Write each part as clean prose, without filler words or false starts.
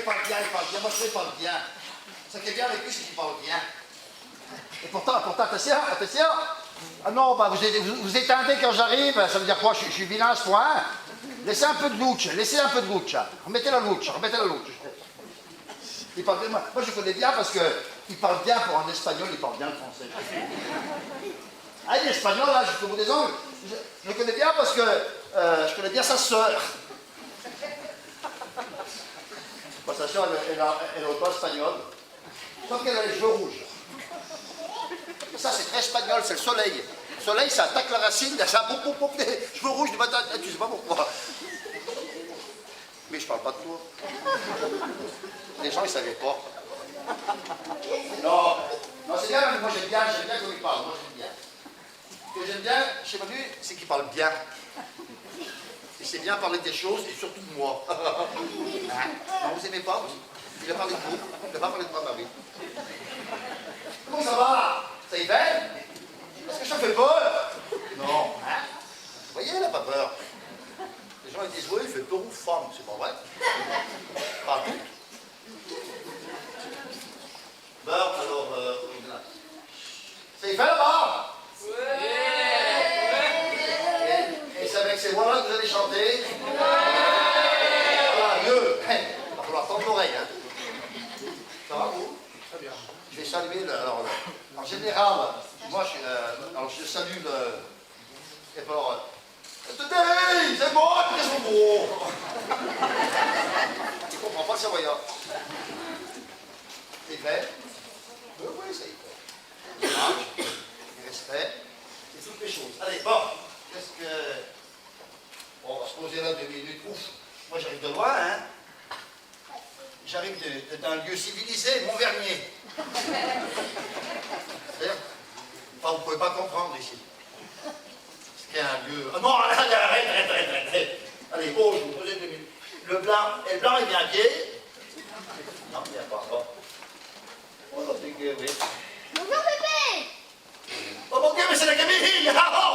parle bien, moi je parle bien. Ce qui est bien avec lui, c'est qu'il parle bien. Et pourtant, attention. Ah non, bah, vous éteindez quand j'arrive, ça veut dire quoi? Je suis vilain à ce point. Laissez un peu de louche. Remettez la louche. Il parle bien, moi je connais bien parce qu'il parle bien pour un espagnol, il parle bien le français. Ah, l'espagnol, là, jusqu'au bout des ongles, je le connais bien parce que je connais bien sa sœur. Bon, sa sœur, elle est auto espagnole. Sauf qu'elle a les cheveux rouges. Ça, c'est très espagnol, c'est le soleil. Le soleil, ça attaque la racine, ça a des cheveux rouges du matin. Tu sais pas pourquoi. Mais je parle pas de toi. Les gens, ils savaient pas. Non, c'est bien, moi j'aime bien comme il parle, moi j'aime bien. Ce que j'aime bien chez Manu, c'est qu'il parle bien. Il sait bien parler des choses, et surtout de moi. Non, vous aimez pas, il a parlé de vous, il n'a pas parlé de moi, oui. Comment ça va? Ça y va? Est-ce que ça fait peur? Non. Vous voyez, elle n'a pas peur. Les gens ils disent, oui, il fait peur aux femmes, c'est pas vrai? Pas tout. Bon, alors, ça y fait là-bas? Oui. Et c'est avec ces voix-là que vous allez chanter? Oui. Voilà, mieux. Il va falloir tendre l'oreille, hein. Ça va, vous? Très bien. Je vais saluer, alors, en général, moi, je salue le... Et alors, c'est moi, qu'est-ce qu'on gros? Il comprend pas le savoyard. C'est fait? Oui, ça y est. Courage, du respect, c'est toutes les choses. Allez, bon, qu'est-ce que... Bon, on va se poser là 2 minutes. Ouf, moi j'arrive de loin, hein. J'arrive d'un lieu civilisé, Montvernier. C'est-à-dire, enfin, vous pouvez pas comprendre ici. C'est un lieu... Ah non, arrête. Allez, oh, je vous posez 2 minutes. Le blanc, il vient à pied. Non, il vient pas. Bon. Oh, non, c'est que, oui. Bonjour Pépé! Oh mon Dieu, mais c'est la Camille! Ah, oh!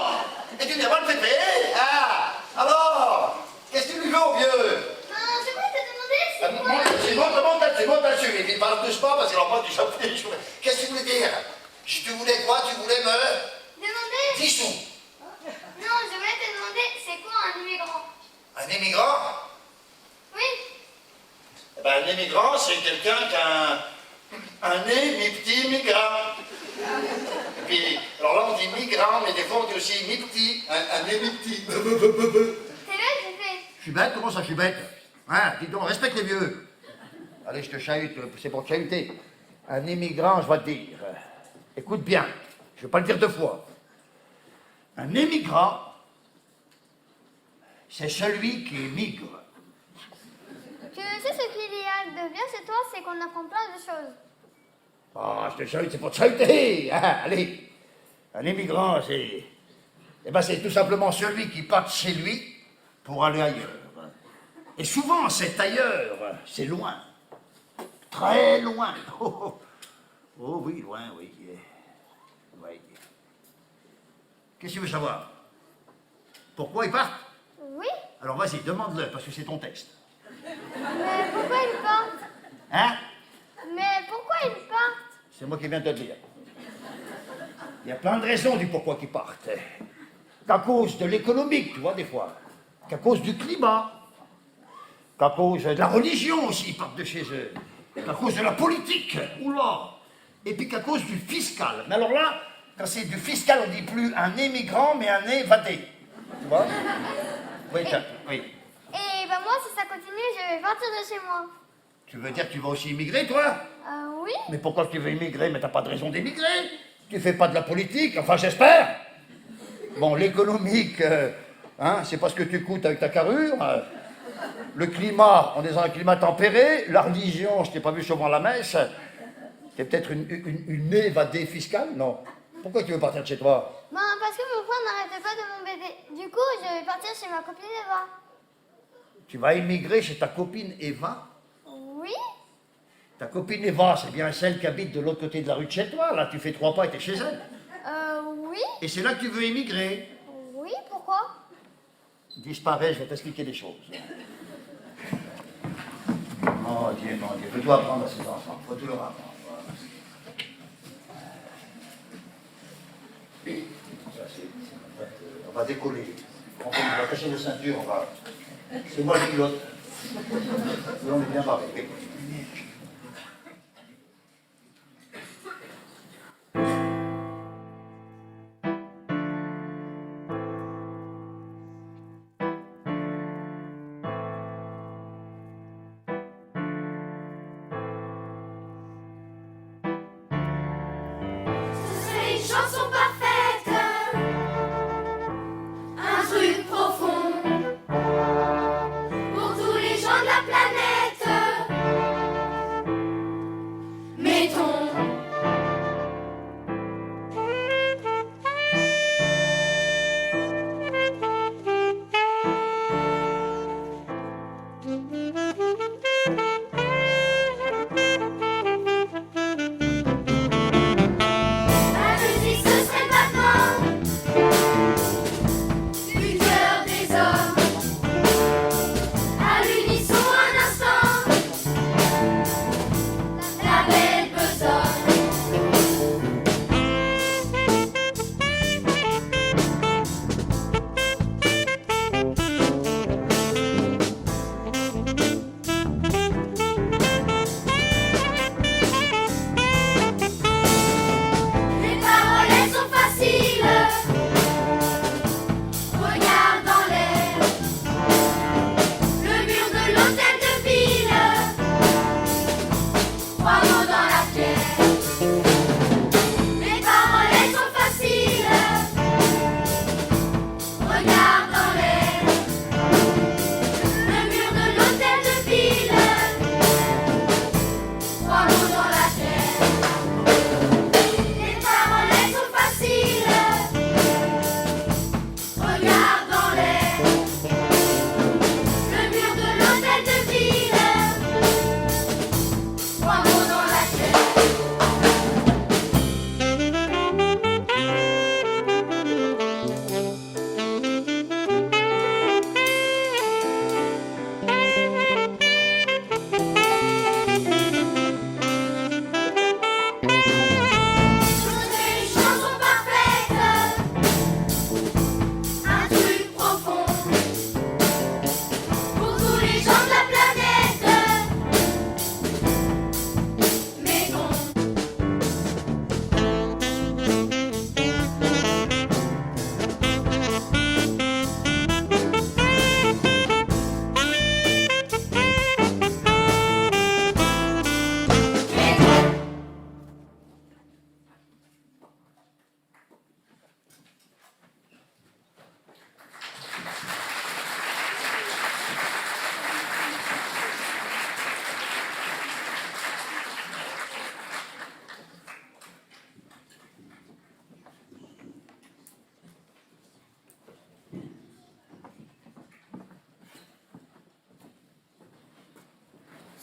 Et tu n'es pas le Pépé? Ah! Alors? Qu'est-ce que tu lui veux au vieux? Je voulais te demander, c'est quoi? C'est bon, là-dessus. Et puis il parle doucement parce qu'il n'a pas du chapelet. Qu'est-ce que tu voulais dire? Tu voulais quoi? Tu voulais me... Demander? 10 sous. Non, je voulais te demander, c'est quoi un immigrant? Un émigrant? Oui. Eh ben, un émigrant, c'est quelqu'un qui a un nez mi-petit, mi-grand. Et puis, alors là, on dit migrant, mais des fois, on dit aussi mi-petit. Un nez mi-petit. C'est bête, Pépé. Je suis bête? Comment ça, je suis bête? Hein? Dis donc, respecte les vieux. Allez, je te chahute, c'est pour te chahuter. Un émigrant, je vais te dire. Écoute bien, je ne vais pas le dire 2 fois. Un émigrant, c'est celui qui émigre. Tu sais ce qu'il y a de bien chez toi, c'est qu'on apprend plein de choses. Ah, je te chahute, c'est pour te chahuter. Ah, allez, un émigrant, c'est... Eh ben, c'est tout simplement celui qui part de chez lui pour aller ailleurs. Et souvent, cet ailleurs, c'est loin. Très loin. Oh oui, loin, oui. Oui. Qu'est-ce que tu veux savoir? Pourquoi ils partent? Oui. Alors vas-y, demande-le, parce que c'est ton texte. Mais pourquoi ils partent? Hein? Mais pourquoi ils partent? C'est moi qui viens de te le dire. Il y a plein de raisons du pourquoi qu'ils partent. Qu'à cause de l'économique, tu vois, des fois. Qu'à cause du climat. Qu'à cause de la religion aussi, ils partent de chez eux. Qu'à cause de la politique. Oula. Et puis qu'à cause du fiscal. Mais alors là, quand c'est du fiscal, on dit plus un émigrant, mais un évadé. Tu vois? Oui, oui. Et ben moi, si ça continue, je vais partir de chez moi. Tu veux dire que tu vas aussi immigrer, toi? Oui. Mais pourquoi tu veux immigrer? Mais t'as pas de raison d'émigrer. Tu fais pas de la politique, enfin j'espère. Bon, l'économique, hein, c'est pas ce que tu coûtes avec ta carrure. Le climat, on est dans un climat tempéré. La religion, je t'ai pas vu souvent la messe. T'es peut-être une évadée fiscale, non? Pourquoi tu veux partir de chez toi? Ben parce que mon frère n'arrêtait pas de m'embêter. Du coup, je vais partir chez ma copine Eva. Tu vas immigrer chez ta copine Eva? Oui. Ta copine Eva, c'est bien celle qui habite de l'autre côté de la rue de chez toi. Là, tu fais 3 pas et t'es chez elle. Oui. Et c'est là que tu veux immigrer. Oui, pourquoi? Disparais, je vais t'expliquer des choses. Non, Dieu, faut tout apprendre à ces enfants, faut tout leur apprendre. Voilà. Ça, on va décoller. On va cacher nos ceintures, on va... C'est moi le pilote. On est bien barré. Chanson parfaite, un truc profond pour tous les gens de la planète. Mettons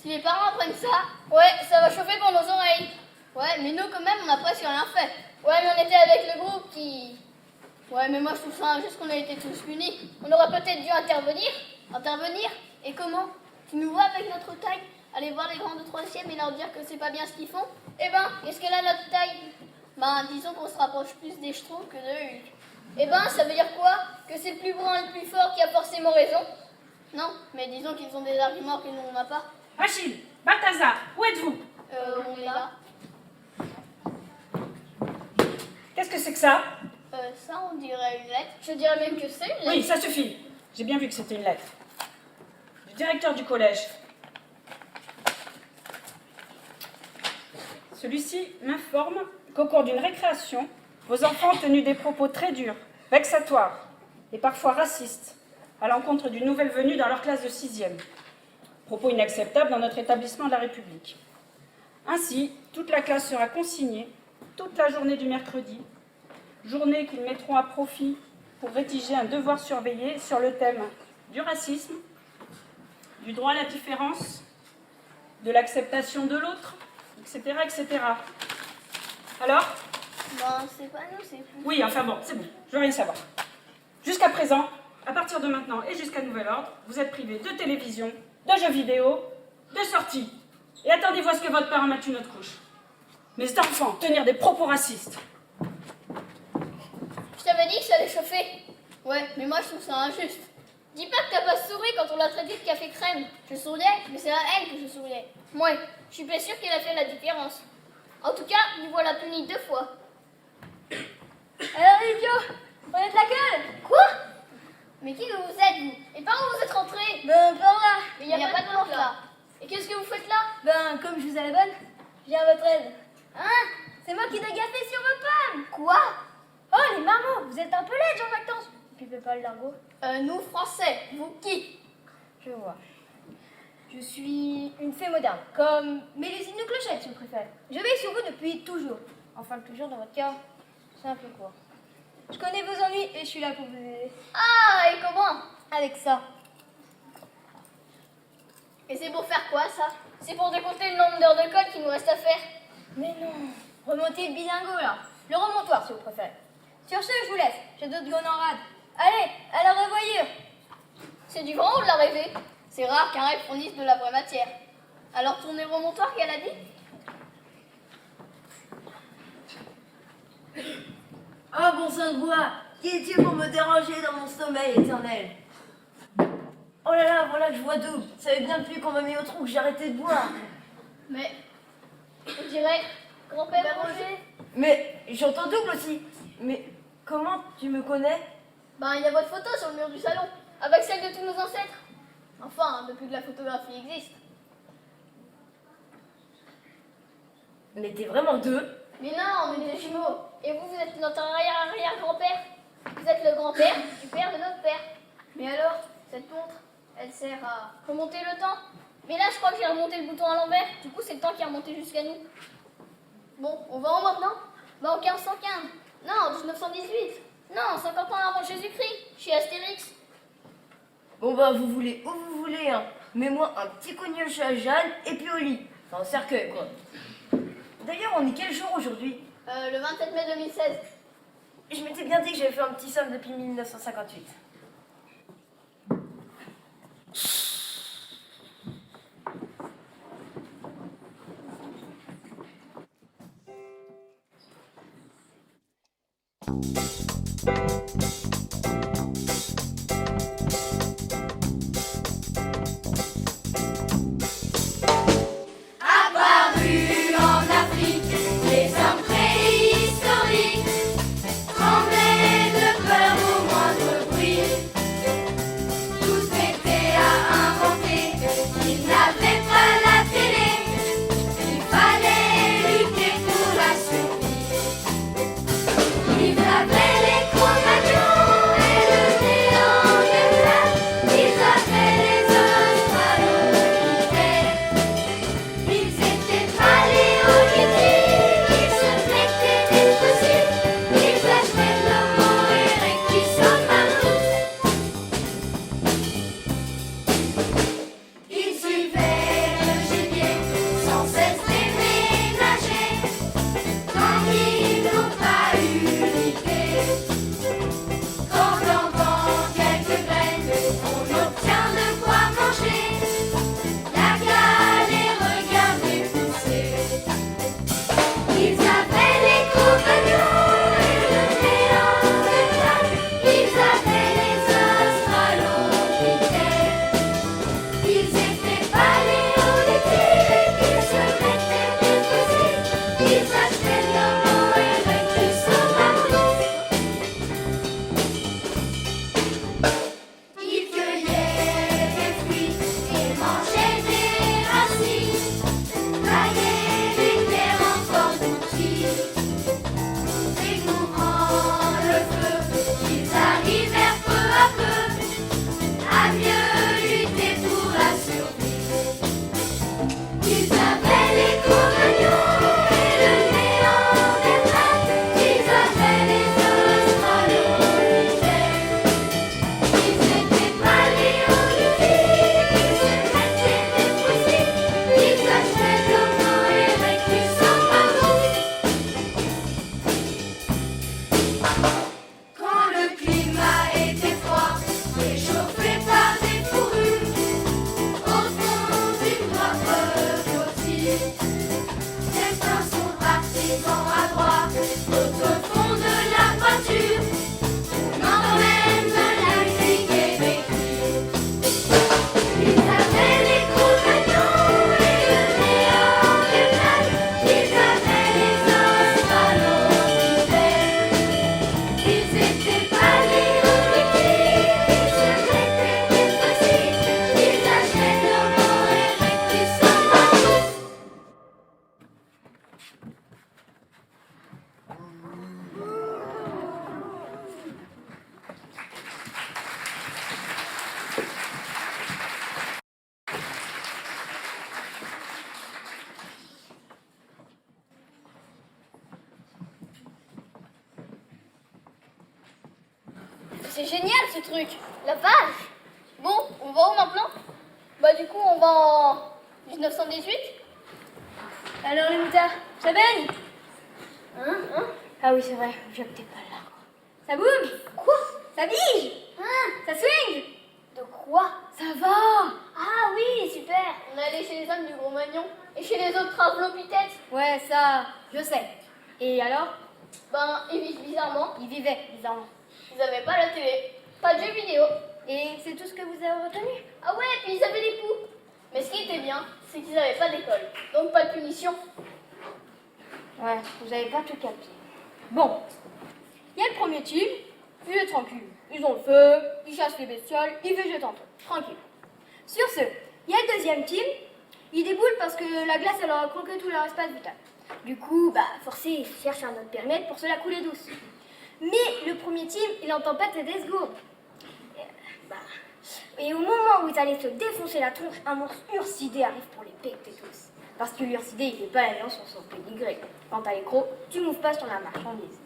Si les parents apprennent ça, ouais, ça va chauffer pour nos oreilles. Ouais, mais nous, quand même, on n'a presque rien fait. Ouais, mais on était avec le groupe qui... Ouais, mais moi, je trouve ça injuste qu'on ait été tous punis. On aurait peut-être dû intervenir. Intervenir? Et comment? Tu nous vois avec notre taille aller voir les grands de 3e et leur dire que c'est pas bien ce qu'ils font? Eh ben, qu'est-ce qu'elle a notre taille? Ben, disons qu'on se rapproche plus des Schtroumpfs que de Hulk. Eh ben, ça veut dire quoi? Que c'est le plus grand et le plus fort qui a forcément raison? Non, mais disons qu'ils ont des arguments que nous, on n'a pas. Achille, Balthazar, où êtes-vous? On est là. Qu'est-ce que c'est que ça? Ça, on dirait une lettre. Je dirais même que c'est une lettre. Oui, ça suffit. J'ai bien vu que c'était une lettre. Du directeur du collège. Celui-ci m'informe qu'au cours d'une récréation, vos enfants ont tenu des propos très durs, vexatoires et parfois racistes à l'encontre d'une nouvelle venue dans leur classe de 6e. Propos inacceptables dans notre établissement de la République. Ainsi, toute la classe sera consignée toute la journée du mercredi, journée qu'ils mettront à profit pour rédiger un devoir surveillé sur le thème du racisme, du droit à la différence, de l'acceptation de l'autre, etc., etc. Alors? Ben, c'est pas nous, c'est plus... Oui, enfin bon, c'est bon, je veux rien savoir. Jusqu'à présent, à partir de maintenant et jusqu'à nouvel ordre, vous êtes privés de télévision, de jeux vidéo de sortie. Et attendez-vous à ce que votre père en mette une autre couche. Mes enfants, tenir des propos racistes. Je t'avais dit que ça allait chauffer. Ouais, mais moi je trouve ça injuste. Dis pas que t'as pas souri quand on l'a traité de café crème. Je souriais, mais c'est à elle que je souriais. Moi, je suis pas sûre qu'elle a fait la différence. En tout cas, lui voilà puni 2 fois. Alors les idiot, prenez de la gueule. Quoi? Mais qui que vous êtes, vous? Et par où vous êtes rentrés? Ben, par là. Mais il n'y a pas de porte là. Et qu'est-ce que vous faites là? Ben, comme je vous ai la bonne, je viens à votre aide. Hein? C'est moi qui t'ai gaffé sur vos pommes. Quoi? Oh, les marmots, vous êtes un peu laides, Jean-Maxence. Tu peux pas le largo? Nous, Français. Vous qui? Je vois. Je suis une fée moderne, comme Mélusine ou Clochette, si vous préférez. Je veille sur vous depuis toujours. Enfin, toujours dans votre cas, c'est un peu court. Je connais vos ennuis et je suis là pour vous aider. Ah, et comment? Avec ça. Et c'est pour faire quoi, ça? C'est pour décompter le nombre d'heures de colle qu'il nous reste à faire. Mais non. Remontez le bilingo, là. Le remontoir, si vous préférez. Sur ce, je vous laisse. J'ai d'autres gones en rade. Allez, à la revoyure. C'est du vent ou de la rêver? C'est rare qu'un rêve fournisse de la vraie matière. Alors tournez le remontoir qu'elle a dit? Ah bon sang de bois, qui es-tu pour me déranger dans mon sommeil éternel? Oh là là, voilà que je vois double. Ça fait bien depuis qu'on m'a mis au trou que j'ai arrêté de boire. Mais, on dirait grand-père Roger. Mais j'entends double aussi. Mais comment tu me connais? Ben, il y a votre photo sur le mur du salon, avec celle de tous nos ancêtres. Enfin, depuis que la photographie existe. Mais t'es vraiment deux? Mais non, on est des jumeaux. Et vous, vous êtes notre arrière-arrière-grand-père. Vous êtes le grand-père du père de notre père. Mais alors, cette montre, elle sert à remonter le temps. Mais là, je crois que j'ai remonté le bouton à l'envers. Du coup, c'est le temps qui est remonté jusqu'à nous. Bon, on va où maintenant? Ben, en 1515. Non, 1918. Non, 50 ans avant Jésus-Christ, chez Astérix. Bon bah vous voulez où vous voulez, hein. Mets-moi un petit cognol chez Jeanne et puis au lit. Enfin, au cercueil, quoi. D'ailleurs, on est quel jour aujourd'hui? Le 27 mai 2016. Je m'étais bien dit que j'avais fait un petit somme depuis 1958. Apparus en Afrique, les hommes préhistoriques tremblaient de peur au moindre bruit. Tous étaient à inventer, ils n'avaient pas la télé, il fallait lutter pour la survie. Ils avaient les Cro-Magnons c'est génial ce truc. La vache. Bon, on va où maintenant? Bah du coup, on va en 1918. Alors les moutards, ça baigne? Ah oui, c'est vrai, je t'ai pas là. Ça bouge? Quoi? Ça bige? Ça swing? De quoi? Ça va? Ah oui, super. On est allé chez les hommes du Gros Magnon et chez les autres travelopithèques. Ouais, ça, je sais. Et alors? Ben, ils vivent bizarrement. Ils vivaient, bizarrement. Ils avaient pas la télé, pas de jeux vidéo. Et c'est tout ce que vous avez retenu? Ah ouais, puis ils avaient des poux. Mais ce qui était bien, c'est qu'ils n'avaient pas d'école, donc pas de punition. Ouais, vous avez pas tout capté. Bon, il y a le premier team, il est tranquille. Ils ont le feu, ils chassent les bestioles, ils végètent entre eux, tranquille. Sur ce, il y a le deuxième team, ils déboulent parce que la glace elle leur a croqué tout leur espace vital. Du coup, forcés, ils cherchent un autre périmètre pour se la couler douce. Mais le premier team, il entend pas des secondes. Et au moment où ils allaient se défoncer la tronche, un monstre ursidé arrive pour les péter tous. Parce que l'ursidé, il fait pas l'alliance sur son pédigré. Quand t'as les crocs, tu m'ouvres pas sur la marchandise.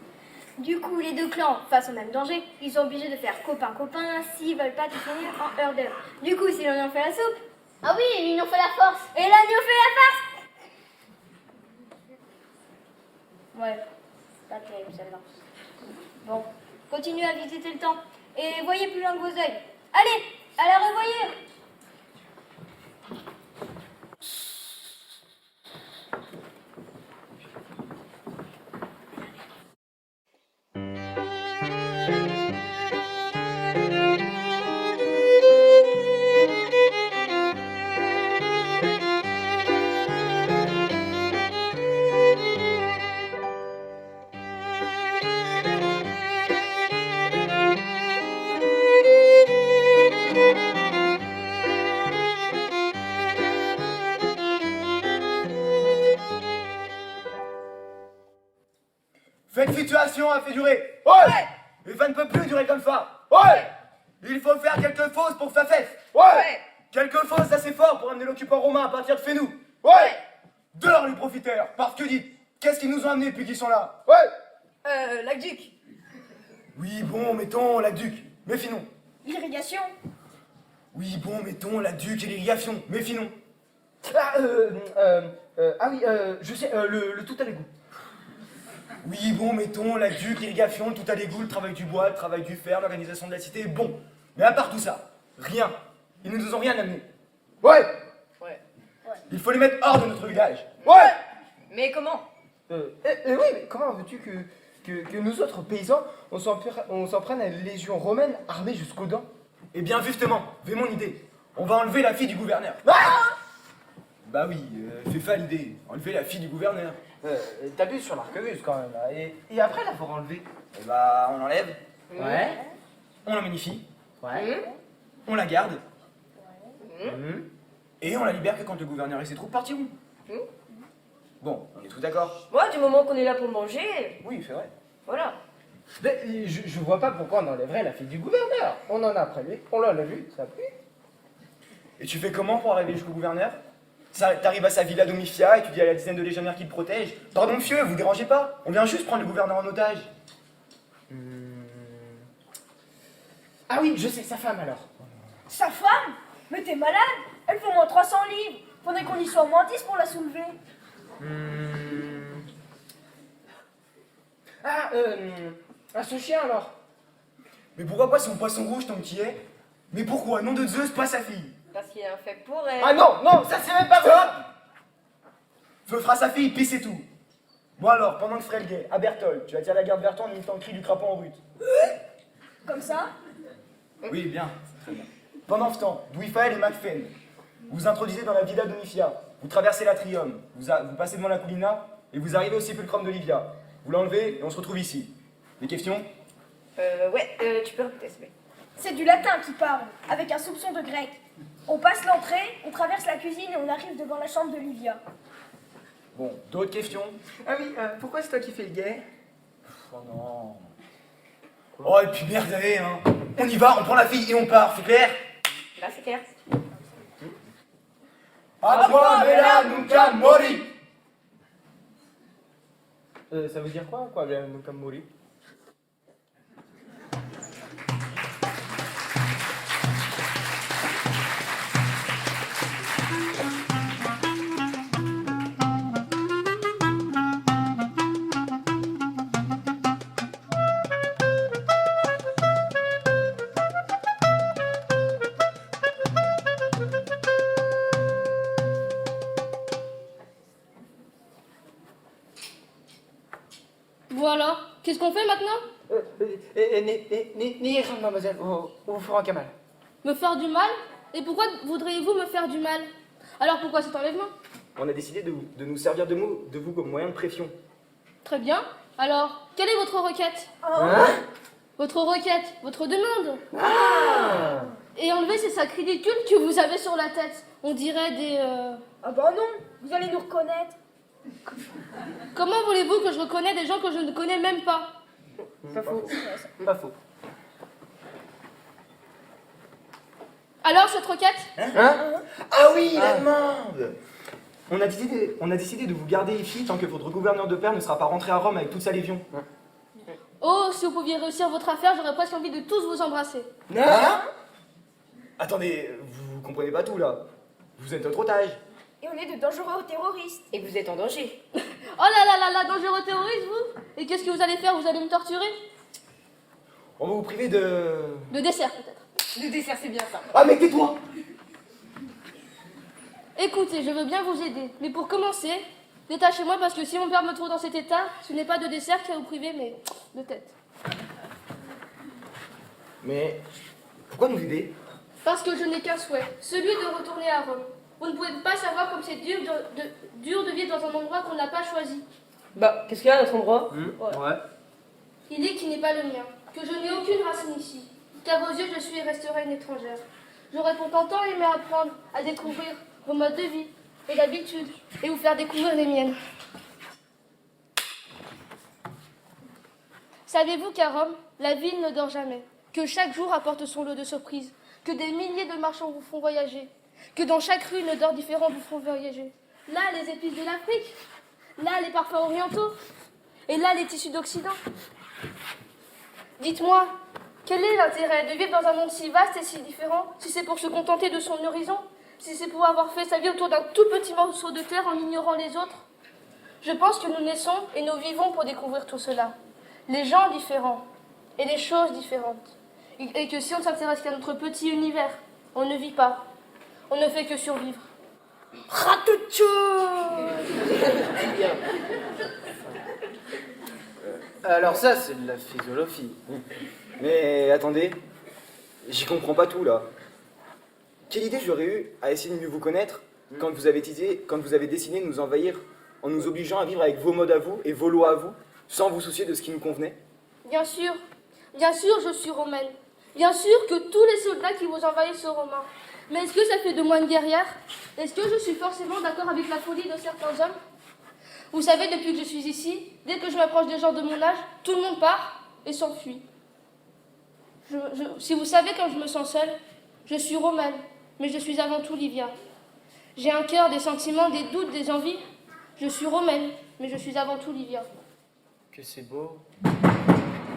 Du coup, les deux clans, face au même danger, ils sont obligés de faire copain-copain s'ils veulent pas tout finir en heure d'heure. Du coup, c'est l'union fait la soupe. Ah oui, l'union fait la force. Et l'agneau fait la farce. Ouais, pas terrible celle-là. Bon, continuez à visiter le temps. Et voyez plus loin que vos yeux. Allez, à la revoyure. Cette situation a fait durer. Ouais. Et ça ne peut plus durer comme ça. Ouais. Il faut faire quelques fausses pour que ça cesse. Ouais. Quelques fausses assez fortes pour amener l'occupant romain à partir de Fénou. Ouais. De leur lui profitèrent. Parce que dites, qu'est-ce qu'ils nous ont amené depuis qu'ils sont là? Ouais. L'aqueduc. Oui, bon, mettons l'aqueduc. Méfions. L'irrigation. Oui, bon, mettons l'aqueduc et l'irrigation. Méfions. Je sais, le tout à l'égout. Oui, bon, mettons l'aqueduc, l'irrigation, tout à l'égout, le travail du bois, le travail du fer, l'organisation de la cité. Bon. Mais à part tout ça, rien. Ils ne nous ont rien amené. Ouais. Il faut les mettre hors de notre village. Ouais. Mais comment? Oui, mais comment veux-tu que nous autres paysans, on s'en prenne à une légion romaine armée jusqu'aux dents? Eh bien, justement, j'ai mon idée. On va enlever la fille du gouverneur. Bah oui, c'est ça l'idée. Enlever la fille du gouverneur. T'abuses sur l'arquebuse quand même, là. Et après l'avoir enlevé? Eh bah, on l'enlève, Ouais. on la magnifie, Ouais. on la garde, et on la libère que quand le gouverneur et ses troupes partiront. Bon, on est tous d'accord? Moi, du moment qu'on est là pour manger, Oui, c'est vrai. voilà. Mais je vois pas pourquoi on enlèverait la fille du gouverneur. On en a prévu, on l'a vu, ça a plu. Et tu fais comment pour arriver jusqu'au gouverneur? T'arrives à sa villa Domifia et tu dis à la dizaine de légionnaires qui le protègent: pardon monsieur, vous dérangez pas, on vient juste prendre le gouverneur en otage. Ah oui, je sais, sa femme alors. Sa femme? Mais t'es malade? Elle faut moins 300 livres. Faudrait qu'on y soit au moins 10 pour la soulever. Son chien alors. Mais pourquoi pas son poisson rouge tant qu'il y est? Mais pourquoi, nom de Zeus, pas sa fille? Parce qu'il y a un fait pour elle. Ah non, ça c'est même pas vrai. Stop! Feu fera sa fille, puis c'est tout. Bon alors, pendant que je ferai le guet, à Berthold, tu vas tirer la garde Bertrand en imitant le cri du crapaud en brut. Comme ça? Oui, bien. Très bien. Pendant ce temps, Dwifael et Macfen, vous vous introduisez dans la Villa Domifia, vous traversez l'Atrium, vous passez devant la Collina, et vous arrivez au sépulcrum de Livia. Vous l'enlevez, et on se retrouve ici. Des questions? Tu peux répéter, s'il te plaît. C'est du latin qui parle, avec un soupçon de grec. On passe l'entrée, on traverse la cuisine et on arrive devant la chambre de Livia. Bon, d'autres questions? Ah oui, pourquoi c'est toi qui fais le guet? Oh non. Oh, et puis merde, allez, hein. On y va, on prend la fille et on part, c'est clair? Là, c'est clair. Aqua mela nunca mori. Ça veut dire quoi, nunca mori? Qu'est-ce qu'on fait maintenant? N'ayez crainte, mademoiselle, on vous fera un Kamal. Me faire du mal? Et pourquoi voudriez-vous me faire du mal? Alors pourquoi cet enlèvement? On a décidé de nous servir de vous comme moyen de pression. Très bien. Alors, quelle est votre requête? Hein? Votre requête, votre demande. Ah! Et enlever ces sacs ridicules que vous avez sur la tête. On dirait des... Ah bah non, vous allez nous reconnaître. Comment voulez-vous que je reconnais des gens que je ne connais même pas? Pas faux. Pas faux. Alors, cette requête? Hein? Ah oui, la demande! On a décidé de vous garder ici tant que votre gouverneur de père ne sera pas rentré à Rome avec toute sa légion. Oh, si vous pouviez réussir votre affaire, j'aurais presque envie de tous vous embrasser. Hein? Attendez, vous comprenez pas tout là. Vous êtes notre otage. Et on est de dangereux terroristes. Et vous êtes en danger. Oh là là là là, dangereux terroriste, vous? Et qu'est-ce que vous allez faire? Vous allez me torturer? On va vous priver de... De dessert, peut-être. Le dessert, c'est bien ça. Ah mais tais-toi! Écoutez, je veux bien vous aider, mais pour commencer, détachez-moi parce que si mon père me trouve dans cet état, ce n'est pas de dessert qui va vous priver, mais de tête. Mais pourquoi nous aider? Parce que je n'ai qu'un souhait, celui de retourner à Rome. Vous ne pouvez pas savoir comme c'est dur de vivre dans un endroit qu'on n'a pas choisi. Bah, qu'est-ce qu'il y a à notre endroit? Ouais. Il est qui n'est pas le mien, que je n'ai aucune racine ici, qu'à vos yeux je suis et resterai une étrangère. J'aurais pourtant tant aimé apprendre à découvrir vos modes de vie et d'habitude et vous faire découvrir les miennes. Savez-vous qu'à Rome, la ville ne dort jamais, que chaque jour apporte son lot de surprises, que des milliers de marchands vous font voyager, que dans chaque rue, une odeur différente vous font voyager. Là, les épices de l'Afrique, là, les parfums orientaux, et là, les tissus d'Occident. Dites-moi, quel est l'intérêt de vivre dans un monde si vaste et si différent, si c'est pour se contenter de son horizon, si c'est pour avoir fait sa vie autour d'un tout petit morceau de terre en ignorant les autres? Je pense que nous naissons et nous vivons pour découvrir tout cela. Les gens différents et les choses différentes. Et que si on ne s'intéresse qu'à notre petit univers, on ne vit pas. On ne fait que survivre. Alors ça, c'est de la philosophie. Mais attendez, j'y comprends pas tout là. Quelle idée j'aurais eu à essayer de mieux vous connaître quand vous avez décidé de nous envahir en nous obligeant à vivre avec vos modes à vous et vos lois à vous, sans vous soucier de ce qui nous convenait? Bien sûr, je suis romaine. Bien sûr que tous les soldats qui vous envahissent sont romains. Mais est-ce que ça fait de moi une guerrière? Est-ce que je suis forcément d'accord avec la folie de certains hommes? Vous savez, depuis que je suis ici, dès que je m'approche des gens de mon âge, tout le monde part et s'enfuit. Si vous savez quand je me sens seule, je suis romaine, mais je suis avant tout Livia. J'ai un cœur, des sentiments, des doutes, des envies. Je suis romaine, mais je suis avant tout Livia. Que c'est beau.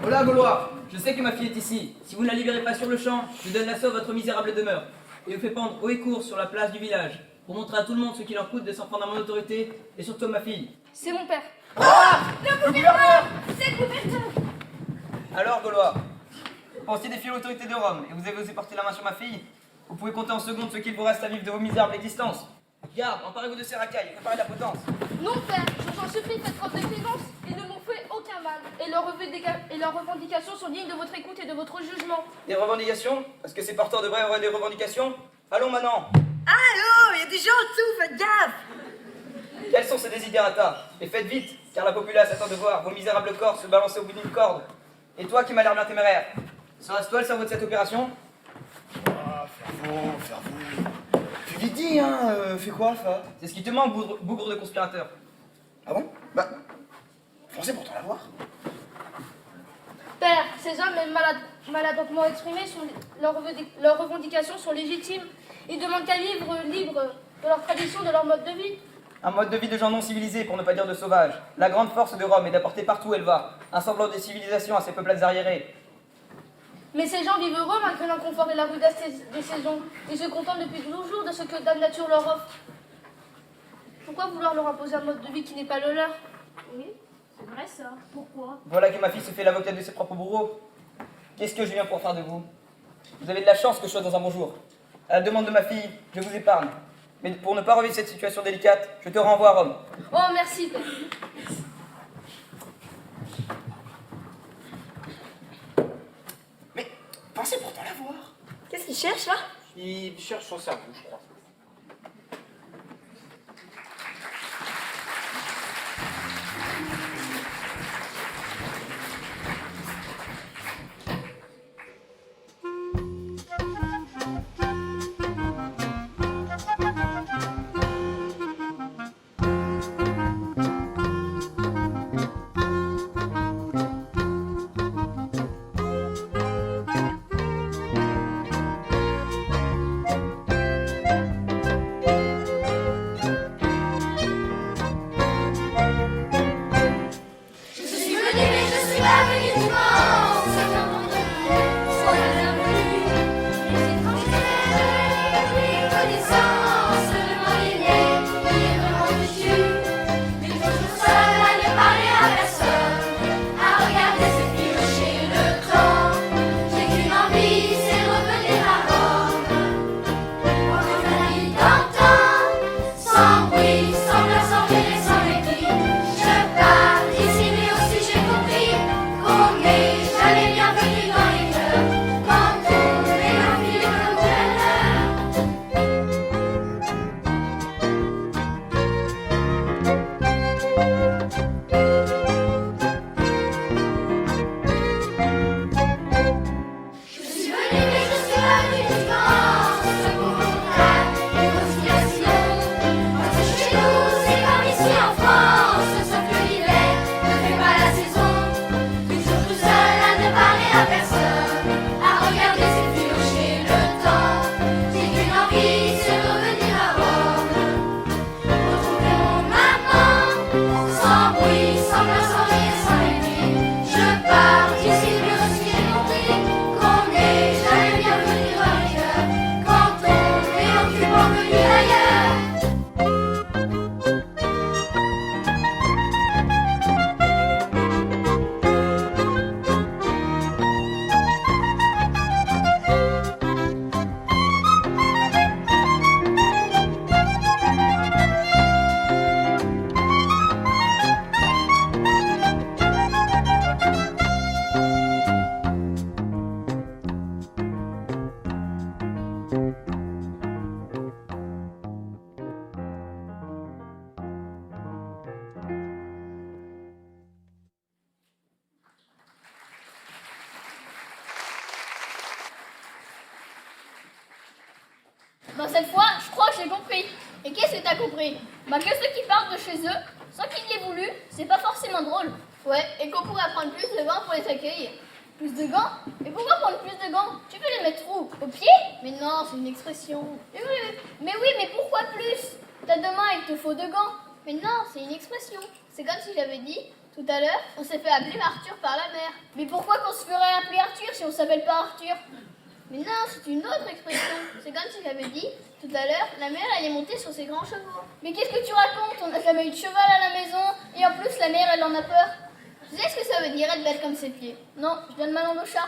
Hola, Gaulois! Je sais que ma fille est ici. Si vous ne la libérez pas sur le champ, je donne l'assaut à votre misérable demeure. Et vous fais pendre haut et court sur la place du village, pour montrer à tout le monde ce qu'il leur coûte de s'en prendre à mon autorité, et surtout à ma fille. C'est mon père. Le gouverneur! C'est le gouverneur! Alors, Gaulois, vous pensiez défier l'autorité de Rome, et vous avez osé porter la main sur ma fille? Vous pouvez compter en seconde ce qu'il vous reste à vivre de vos misérables existences. Garde, emparez-vous de ces racailles, et préparez la potence. Non, père, je vous en supplie, faites preuve de clémence. Ils ne m'ont fait aucun mal. Et leurs revendications sont dignes de votre écoute et de votre jugement. Des revendications? Est-ce que ces porteurs devraient avoir des revendications? Allons maintenant. Allô, il y a des gens en dessous, faites gaffe! Quels sont ces desiderata? Et faites vite, car la populace attend de voir vos misérables corps se balancer au bout d'une corde. Et toi qui m'as l'air bien téméraire, seras-ce toi le cerveau de cette opération? Ah, faire vous. Fais vite dit, hein, fais quoi, ça? C'est ce qui te manque, bougre de conspirateur. Ah bon? Bah, pensez pourtant l'avoir. Père, ces hommes, même maladroitement exprimés, leurs revendications sont légitimes. Ils demandent qu'à vivre libres de leurs traditions, de leur mode de vie. Un mode de vie de gens non civilisés, pour ne pas dire de sauvages. La grande force de Rome est d'apporter partout où elle va un semblant de civilisation à ces peuplades arriérés. Mais ces gens vivent heureux malgré l'inconfort et la rudesse des saisons. Ils se contentent depuis toujours de ce que Dame Nature leur offre. Pourquoi vouloir leur imposer un mode de vie qui n'est pas le leur? Oui, c'est vrai ça. Pourquoi? Voilà que ma fille se fait l'avocate de ses propres bourreaux. Qu'est-ce que je viens pour faire de vous? Vous avez de la chance que je sois dans un bon jour. À la demande de ma fille, je vous épargne. Mais pour ne pas revivre cette situation délicate, je te renvoie à Rome. Oh, merci, père. qu'il cherche là? Il cherche son cerveau, je crois. Je suis venue mais je suis pas venue dimanche. Sois la bienvenue. Les étrangers, les connaissances de Marie-Né, qui est vraiment dessus. Mais toujours seule à ne parler à personne, à regarder se filer le temps. J'ai qu'une envie, c'est revenir à Rome. Encore un lit d'antan, sans bruit, sans pleurs, sans rire et sans répit. Je pars d'ici, mais aussi j'ai compris qu'on n'est jamais bienvenu dans les cœurs quand on est l'envie comme gouverneur. Je suis venue mais je suis pas venue dimanche. Pour mon frère, une conciliation. Parce que chez nous, c'est comme ici en France. Sauf que l'hiver ne fait pas la saison. Toujours tout seul à ne parler à personne, à regarder s'effilocher le temps. J'ai qu'une envie, c'est revenir à Rome. Retrouver mon maman, sans bruit, sans pleurs, sans rire, sans répit. Je pars d'ici, mais aussi j'ai compris qu'on n'est jamais bienvenu dans les cœurs quand on est occupant venu d'ailleurs. Bah cette fois, je crois que j'ai compris. Et qu'est-ce que t'as compris? Bah que ceux qui partent de chez eux, sans qu'ils l'aient voulu, c'est pas forcément drôle. Ouais, et qu'on pourrait prendre plus de gants pour les accueillir. Plus de gants? Mais pourquoi prendre plus de gants? Tu veux les mettre où? Au pied? Mais non, c'est une expression. Mais oui, mais pourquoi plus? T'as deux mains, il te faut deux gants. Mais non, c'est une expression. C'est comme si j'avais dit, tout à l'heure, on s'est fait appeler Arthur par la mère. Mais pourquoi qu'on se ferait appeler Arthur si on s'appelle pas Arthur? Mais non, c'est une autre expression. C'est comme si j'avais dit, tout à l'heure, la mère elle est montée sur ses grands chevaux. Mais qu'est-ce que tu racontes? On n'a jamais eu de cheval à la maison, et en plus la mère elle en a peur. Tu sais ce que ça veut dire être belle comme ses pieds? Non, je donne ma langue au chat.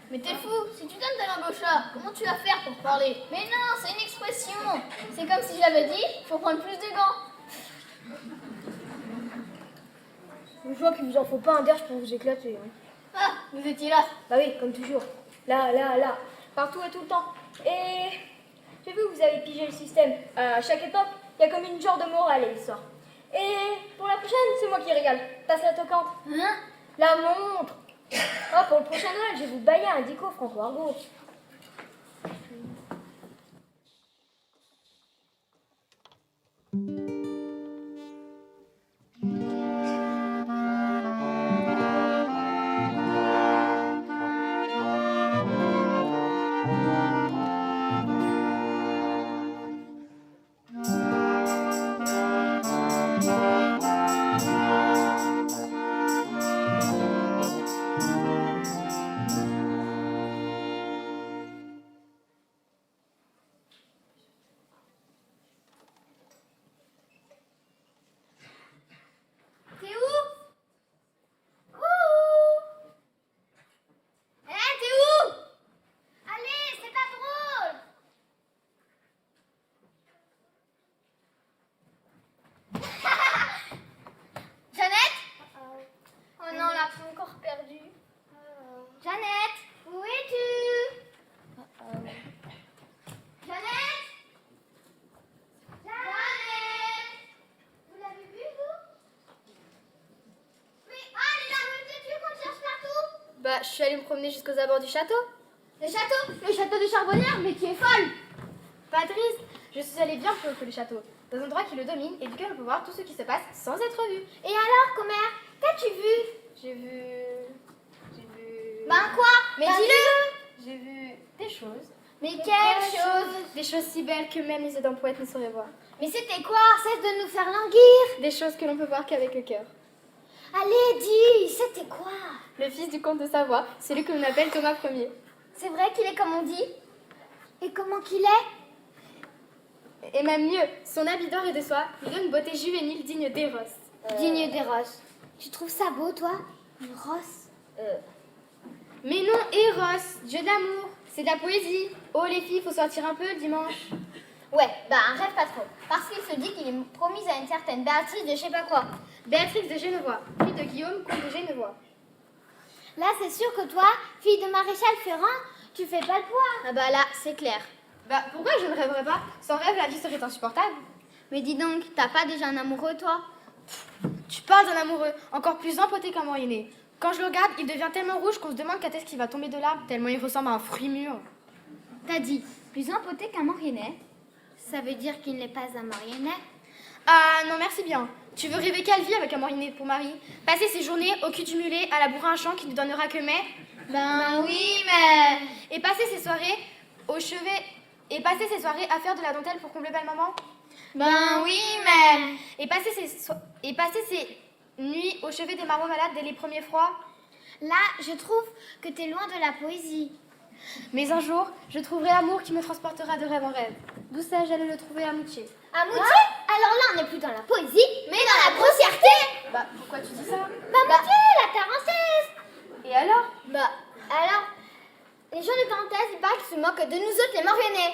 Mais t'es fou, si tu donnes ta langue au chat, comment tu vas faire pour parler? Mais non, c'est une expression. C'est comme si j'avais dit, faut prendre plus de gants. Je vois qu'il vous en faut pas un derge pour vous éclater. Hein. Ah, vous étiez là. Bah oui, comme toujours. Là, là, là. Partout et tout le temps. Et j'ai vu que vous avez pigé le système. À chaque époque, il y a comme une genre de morale et il sort. Et pour la prochaine, c'est moi qui régale. Passe la toquante. Hein? La montre. Oh, pour le prochain Noël, je vais vous bailler un dico Franco-Argot. Bah, je suis allée me promener jusqu'aux abords du château. Le château de Charbonnière, mais qui est folle. Pas triste, je suis allée bien plus haut que le château, dans un endroit qui le domine et duquel on peut voir tout ce qui se passe sans être vu. Et alors, commère, qu'as-tu vu? J'ai vu... Ben quoi? Mais Ben, dis-le! J'ai vu des choses. Mais quelle chose? Des choses si belles que même les yeux d'un poète ne sauraient voir. Mais c'était quoi? Cesse de nous faire languir! Des choses que l'on peut voir qu'avec le cœur. Allez, dis, c'était quoi? Le fils du comte de Savoie, celui que l'on appelle Thomas Ier. C'est vrai qu'il est comme on dit? Et comment qu'il est? Et même mieux, son habit d'or et de soie lui donne une beauté juvénile digne d'Eros. Digne des roses. Tu trouves ça beau, toi? Une rose? Mais non, Eros, dieu de l'amour, c'est de la poésie. Oh les filles, faut sortir un peu le dimanche. Ouais, bah rêve pas trop. Parce qu'il se dit qu'il est promis à une certaine Béatrice de je sais pas quoi. Béatrix de Genevois, fille de Guillaume, comte de Genevois. Là, c'est sûr que toi, fille de maréchal Ferrand, tu fais pas le poids. Ah bah là, c'est clair. Bah pourquoi je ne rêverais pas? Sans rêve, la vie serait insupportable. Mais dis donc, t'as pas déjà un amoureux, toi? Tu parles d'un amoureux, encore plus empoté qu'un moyenné. Quand je le regarde, il devient tellement rouge qu'on se demande quand est-ce qu'il va tomber de là, tellement il ressemble à un fruit mûr. T'as dit, plus empoté qu'un marionnet? Ça veut dire qu'il n'est pas un marionnet? Ah non, merci bien. Tu veux rêver quelle vie avec un moyenné pour mari? Passer ses journées au cul du mulet à labourer un champ qui ne donnera que mai? Ben oui, mais... Et passer ses soirées au chevet... Et passer ses soirées à faire de la dentelle pour combler belle maman? Ben oui, mais... Et passer ses nuits au chevet des marmots malades dès les premiers froids? Là, je trouve que t'es loin de la poésie. Mais un jour, je trouverai l'amour qui me transportera de rêve en rêve. D'où ça, j'allais le trouver à Moutier. À Moutier? Alors là, on n'est plus dans la poésie, mais dans la grossièreté. Bah, pourquoi tu dis ça? Bah Moutier, la Tarentaise. Et alors? Bah, alors, les gens de Tarentaise, ils parlent qu'ils se moquent de nous autres, les marionnais.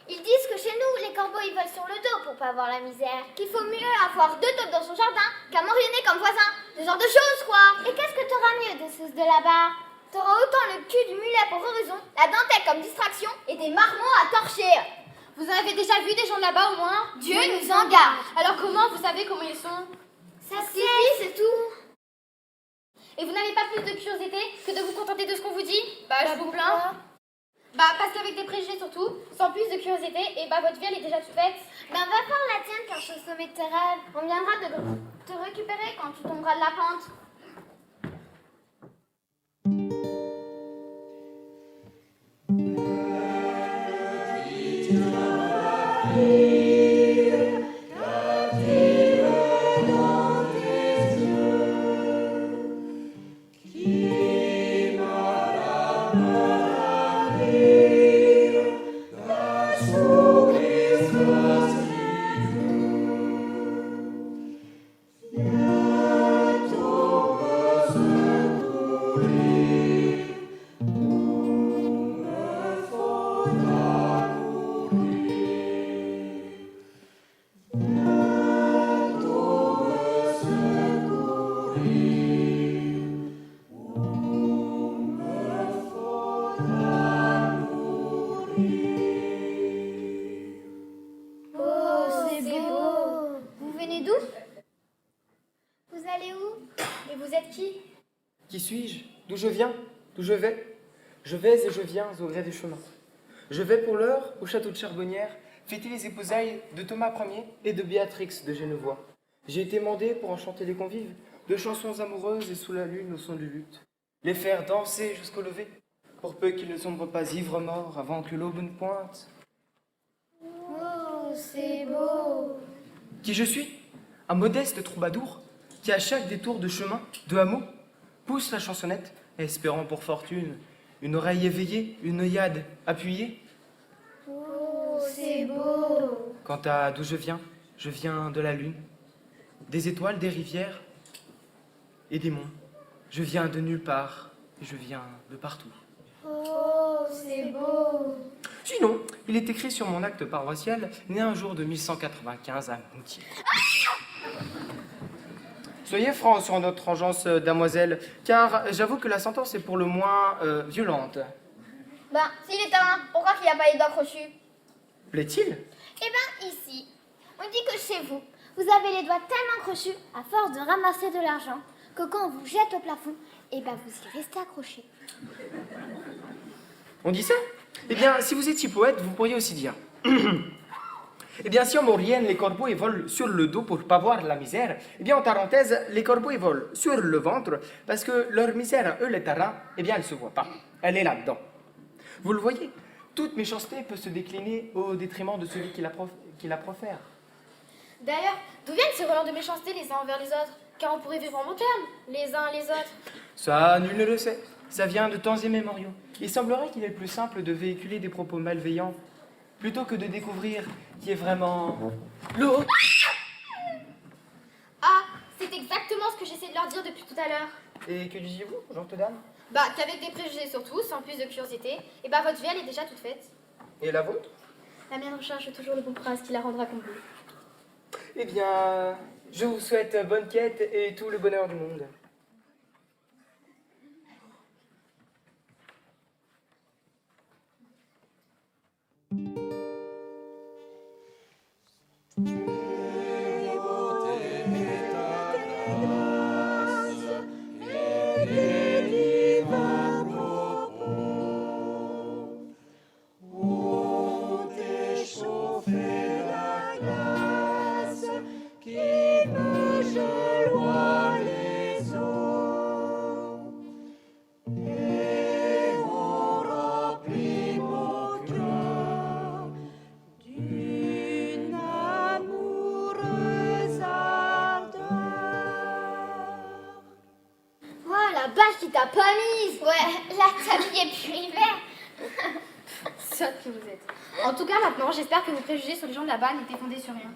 Ils disent que chez nous, les corbeaux, ils volent sur le dos pour pas voir la misère. Qu'il faut mieux avoir 2 taupes dans son jardin qu'un marionnet comme voisin. Ce genre de choses, quoi. Et qu'est-ce que t'auras mieux de ceux de là-bas? T'auras autant le cul du mulet pour oraison, la dentelle comme distraction et des marmots à torcher. Vous en avez déjà vu des gens là-bas au moins? Dieu nous en garde. Alors comment vous savez comment ils sont? Ça suffit, c'est tout. Et vous n'avez pas plus de curiosité que de vous contenter de ce qu'on vous dit? Bah, je vous plains. Bah, parce qu'avec des préjugés surtout, sans plus de curiosité, et bah votre vie elle est déjà toute faite. Ben va faire la tienne car je suis au sommet de tes rêves. On viendra te récupérer quand tu tomberas de la pente. Qui suis-je? D'où je viens? D'où je vais? Je vais et je viens au gré des chemins. Je vais pour l'heure au château de Charbonnière fêter les épousailles de Thomas Ier et de Béatrix de Genevois. J'ai été mandé pour enchanter les convives de chansons amoureuses et sous la lune au son du luth, les faire danser jusqu'au lever, pour peu qu'ils ne sombrent pas ivres morts avant que l'aube ne pointe. Oh, c'est beau. Qui je suis? Un modeste troubadour qui, à chaque détour de chemin, de hameau, pousse la chansonnette, espérant pour fortune une oreille éveillée, une œillade appuyée. Oh, c'est beau. Quant à d'où je viens de la lune, des étoiles, des rivières et des monts. Je viens de nulle part, et je viens de partout. Oh, c'est beau. Sinon, il est écrit sur mon acte paroissial, né un jour de 1195 à Moutier. Soyez francs sur notre engeance, damoiselle, car j'avoue que la sentence est pour le moins violente. Ben, s'il est un, pourquoi qu'il n'y a pas les doigts crochus? Plaît-il? Eh ben, ici, on dit que chez vous, vous avez les doigts tellement crochus, à force de ramasser de l'argent, que quand on vous jette au plafond, Eh ben, vous y restez accrochés. On dit ça? Eh bien, si vous étiez poète, vous pourriez aussi dire. Eh bien, si en Maurienne, les corbeaux ils volent sur le dos pour pas voir la misère, eh bien, en Tarentaise, les corbeaux ils volent sur le ventre parce que leur misère, eux, les tarins, eh bien, elle se voit pas. Elle est là-dedans. Vous le voyez, toute méchanceté peut se décliner au détriment de celui qui la profère. D'ailleurs, d'où viennent ces relents de méchanceté les uns envers les autres? Car on pourrait vivre en bon terme, les uns les autres. Ça, nul ne le sait. Ça vient de temps immémoriaux. Il semblerait qu'il est plus simple de véhiculer des propos malveillants plutôt que de découvrir qui est vraiment l'autre. Ah, c'est exactement ce que j'essaie de leur dire depuis tout à l'heure. Et que disiez-vous, gentes dames? Bah, qu'avec des préjugés surtout, sans plus de curiosité, et bah votre vie elle est déjà toute faite. Et la vôtre? La mienne recherche toujours le bon prince qui la rendra comblée. Eh bien, je vous souhaite bonne quête et tout le bonheur du monde. Qui t'a pas mise. Ouais, la tablier purivert. Sotte que vous êtes. En tout cas, maintenant, j'espère que vos préjugés sur les gens de là-bas n'étaient fondés sur rien.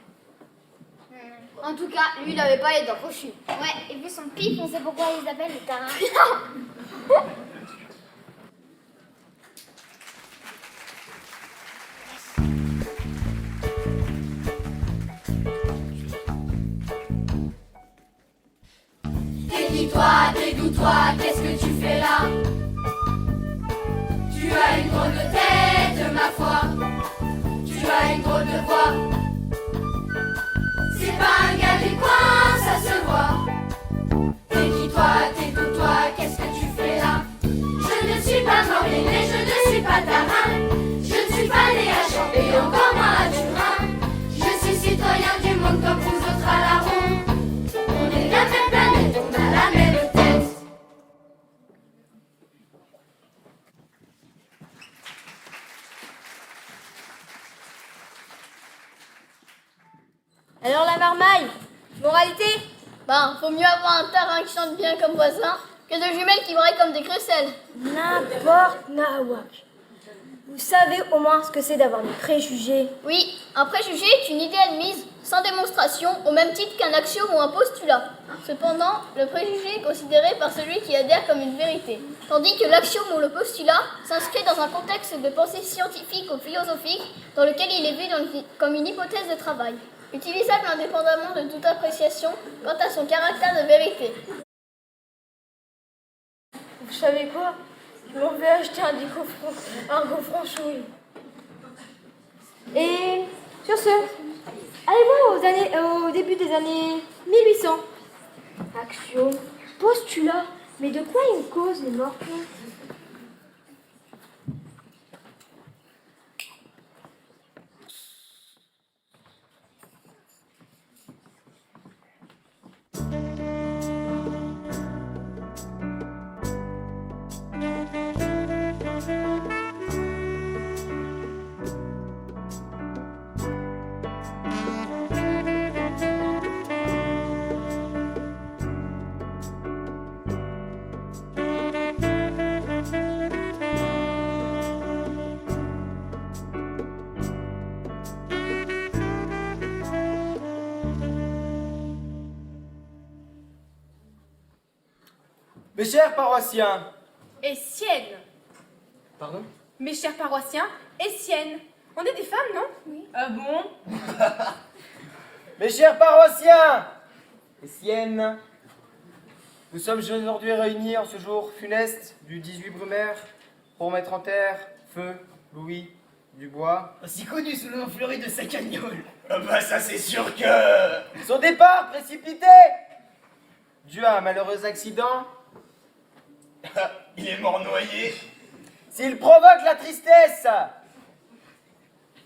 En tout cas, lui, il avait pas les dents crochues. Ouais, et vu son pif, on sait pourquoi ils appellent les tarins. Dégoûte-toi, qu'est-ce que tu fais là? Tu as une drôle de tête, ma foi. Tu as une drôle de voix. C'est pas un gars du coin, ça se voit. Dégoûte-toi, qu'est-ce que tu fais là? Je ne suis pas Maureen et je ne suis pas tarin. Je ne suis pas né à Champ et encore moins à Turin. Je suis citoyen du monde comme vous autres à la ronde. On est de la même planète, on a la même tête. Alors la marmaille, moralité? Ben, faut mieux avoir un tarin qui chante bien comme voisin que de jumelles qui braillent comme des crécelles. N'importe nawak. Vous savez au moins ce que c'est d'avoir des préjugés. Oui, un préjugé est une idée admise, sans démonstration, au même titre qu'un axiome ou un postulat. Cependant, le préjugé est considéré par celui qui adhère comme une vérité, tandis que l'axiome ou le postulat s'inscrit dans un contexte de pensée scientifique ou philosophique dans lequel il est vu comme une hypothèse de travail, utilisable indépendamment de toute appréciation quant à son caractère de vérité. Vous savez quoi? Je m'en vais acheter un gros franchouille. Et sur ce, allez voir au début des années 1800. Axiome, postulat, mais de quoi ils causent les morpions? Mes chers paroissiens. Et sienne. Pardon? Mes chers paroissiens, et sienne. On est des femmes, non? Oui. Ah bon? Mes chers paroissiens et siennes, nous sommes aujourd'hui réunis en ce jour funeste du 18 Brumaire pour mettre en terre Feu Louis Dubois, Aussi connu sous le nom fleuri de sa cagnole. Ah bah ça c'est sûr que... son départ précipité dû à un malheureux accident Il est mort noyé. S'il provoque la tristesse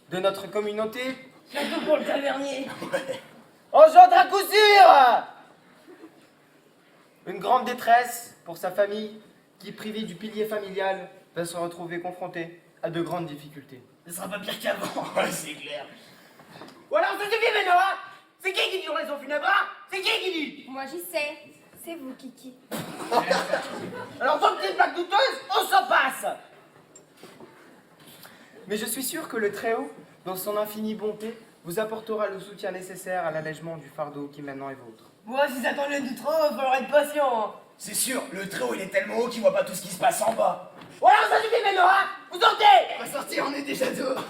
de notre communauté, Surtout pour le tavernier. engendre à coup sûr une grande détresse pour sa famille qui, privée du pilier familial, va se retrouver confrontée à de grandes difficultés. Ce sera pas pire qu'avant. Ouais, c'est clair. Ou alors ça suffit maintenant, hein? C'est qui dit raison funèbre, hein? C'est qui dit? Moi j'y sais. C'est vous, Kiki. Alors sans petite plaque douteuse, on s'en passe. Mais je suis sûr que le Très-Haut, dans son infinie bonté, vous apportera le soutien nécessaire à l'allègement du fardeau qui maintenant est vôtre. Moi, si ça t'enlève du trop, il va falloir être patient. Hein. C'est sûr, le Très-Haut il est tellement haut qu'il voit pas tout ce qui se passe en bas. Ou alors ça suffit maintenant, hein? Vous sortez! On va sortir, on est déjà dehors.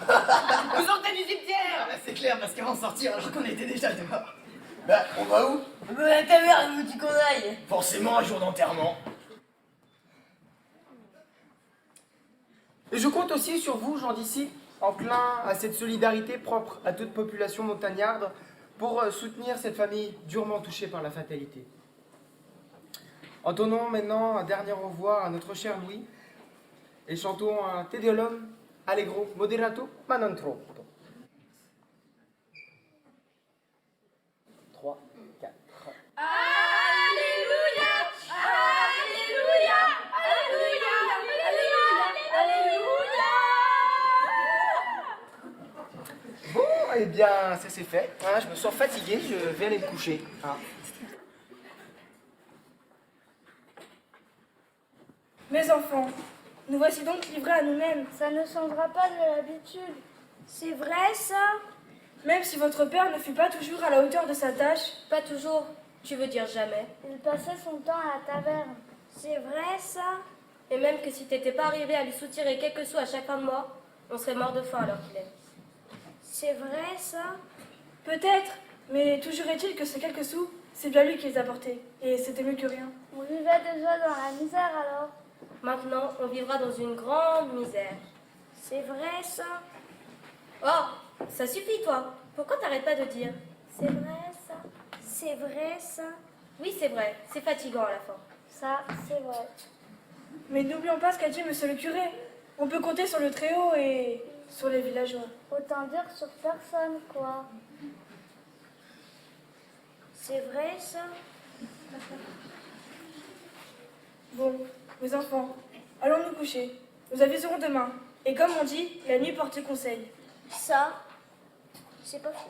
Vous sortez du cimetière! C'est clair, parce qu'avant de sortir, alors qu'on était déjà dehors. Bah, on va où? La taverne, où tu qu'on aille? Forcément un jour d'enterrement. Et je compte aussi sur vous, gens d'ici, enclins à cette solidarité propre à toute population montagnarde, pour soutenir cette famille durement touchée par la fatalité. Entonnons maintenant un dernier au revoir à notre cher Louis et chantons un Te Deum allegro moderato ma non troppo. 3, 4. Alléluia, Alléluia, Alléluia, Alléluia, Alléluia. Bon, eh bien, ça c'est fait. Hein, je me sens fatigué, je vais aller me coucher. Hein. Mes enfants, nous voici donc livrés à nous-mêmes. Ça ne changera pas de l'habitude. C'est vrai, ça? Même si votre père ne fut pas toujours à la hauteur de sa tâche, Pas toujours. Tu veux dire jamais. Il passait son temps à la taverne. C'est vrai, ça? Et même que si t'étais pas arrivé à lui soutirer quelques sous à chaque fin de mois, on serait mort de faim alors qu'il est. C'est vrai, ça? peut-être, mais toujours est-il que ces quelques sous, c'est bien lui qui les a portés. Et c'était mieux que rien. On vivait déjà dans la misère, alors? Maintenant, on vivra dans une grande misère. C'est vrai, ça? Oh, ça suffit toi. Pourquoi t'arrêtes pas de dire? C'est vrai, ça? C'est vrai, ça? Oui, c'est vrai, c'est fatigant à la fin. Ça, c'est vrai. Mais n'oublions pas ce qu'a dit monsieur le curé. On peut compter sur le Très-Haut et sur les villageois. Autant dire sur personne, quoi. C'est vrai, ça? Bon, mes enfants, allons nous coucher. Nous aviserons demain. Et comme on dit, la nuit porte conseil. Ça, c'est pas faux.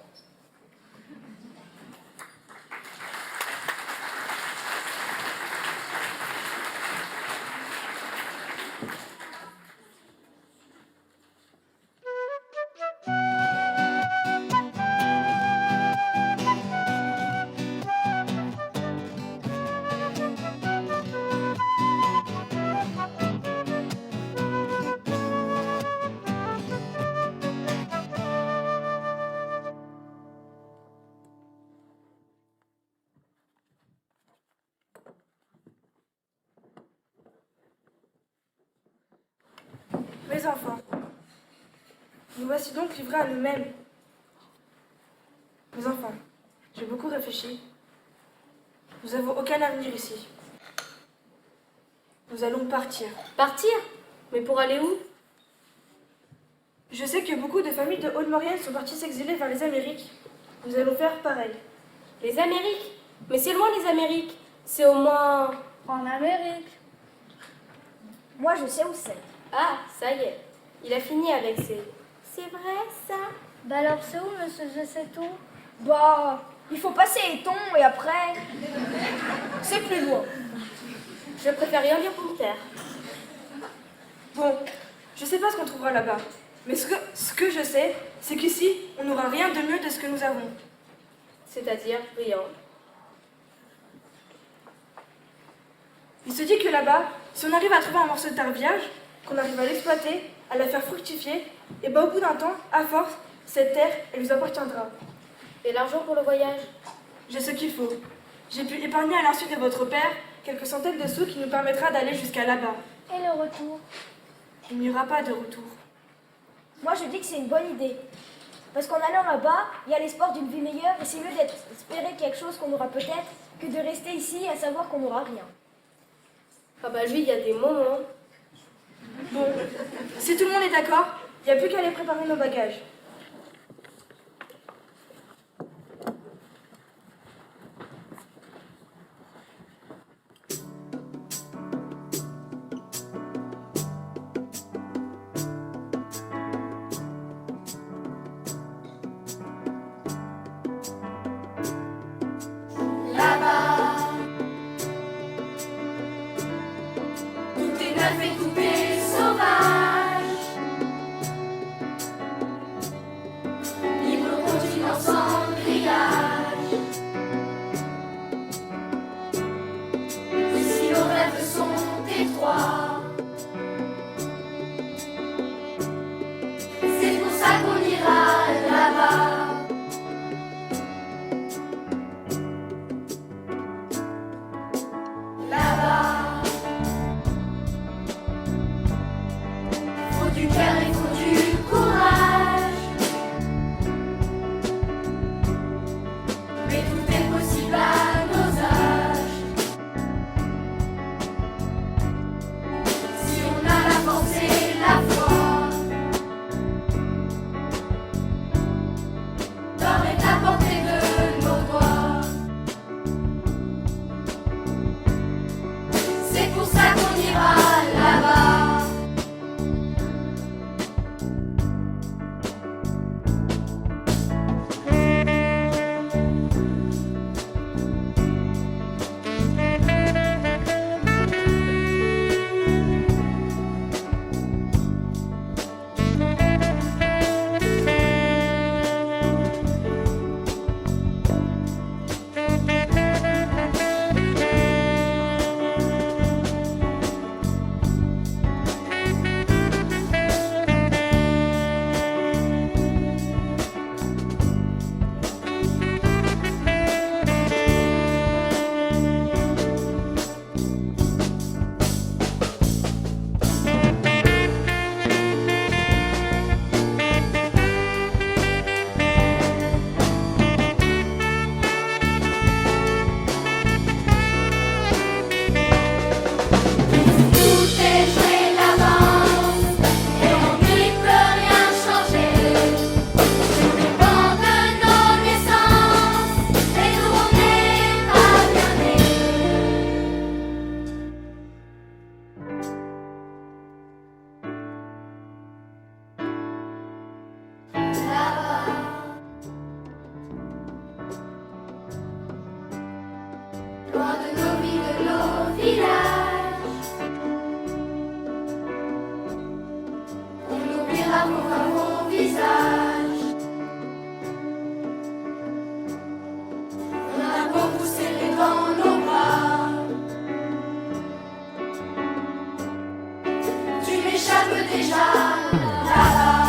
Mes enfants, nous voici donc livrés à nous-mêmes. Mes enfants, j'ai beaucoup réfléchi. Nous n'avons aucun avenir ici. Nous allons partir. Partir? Mais pour aller où? Je sais que beaucoup de familles de Haute-Maurienne sont parties s'exiler vers les Amériques. Nous allons faire pareil. Les Amériques? Mais c'est loin les Amériques. C'est au moins... En Amérique. Moi, je sais où c'est. Ah, ça y est. Il a fini avec ses... C'est vrai ça? Bah alors, c'est où, monsieur Je sais tout? Bah, il faut passer les tons et après... C'est plus loin. Je préfère rien dire pour me taire. Bon, je sais pas ce qu'on trouvera là-bas. Mais ce que je sais, c'est qu'ici, on n'aura rien de mieux de ce que nous avons. C'est-à-dire rien. Il se dit que là-bas, si on arrive à trouver un morceau de terre-vierge, qu'on arrive à l'exploiter, à la faire fructifier, et bah au bout d'un temps, à force, cette terre, elle nous appartiendra. Et l'argent pour le voyage? J'ai ce qu'il faut. J'ai pu épargner à l'insu de votre père quelques centaines de sous qui nous permettra d'aller jusqu'à là-bas. Et le retour? Il n'y aura pas de retour. Moi, je dis que c'est une bonne idée. Parce qu'en allant là-bas, il y a l'espoir d'une vie meilleure et c'est mieux d'espérer quelque chose qu'on aura peut-être que de rester ici à savoir qu'on n'aura rien. Ah bah lui, il y a des moments. Bon, si tout le monde est d'accord, il n'y a plus qu'à aller préparer nos bagages. Là-bas, tout est neuf et tout est sauvage. Libre continent sans grillage. Si nos rêves sont étroits, c'est pour ça qu'on ira là-bas. Là-bas, faut du cœur et faut du courage. Mais tout est possible à nos âges. Si on a la force et la foi, l'or est à portée de nos doigts. C'est pour ça qu'on ira là-bas. Tout est joué d'avance et on n'y peut rien changer. Tout dépend de nos naissances et nous on n'est pas bien nés. Là-bas, loin de nos vies, de nos villages, on oubliera mon visage. On a beau pousser les dans nos bras, tu m'échappes déjà là-bas.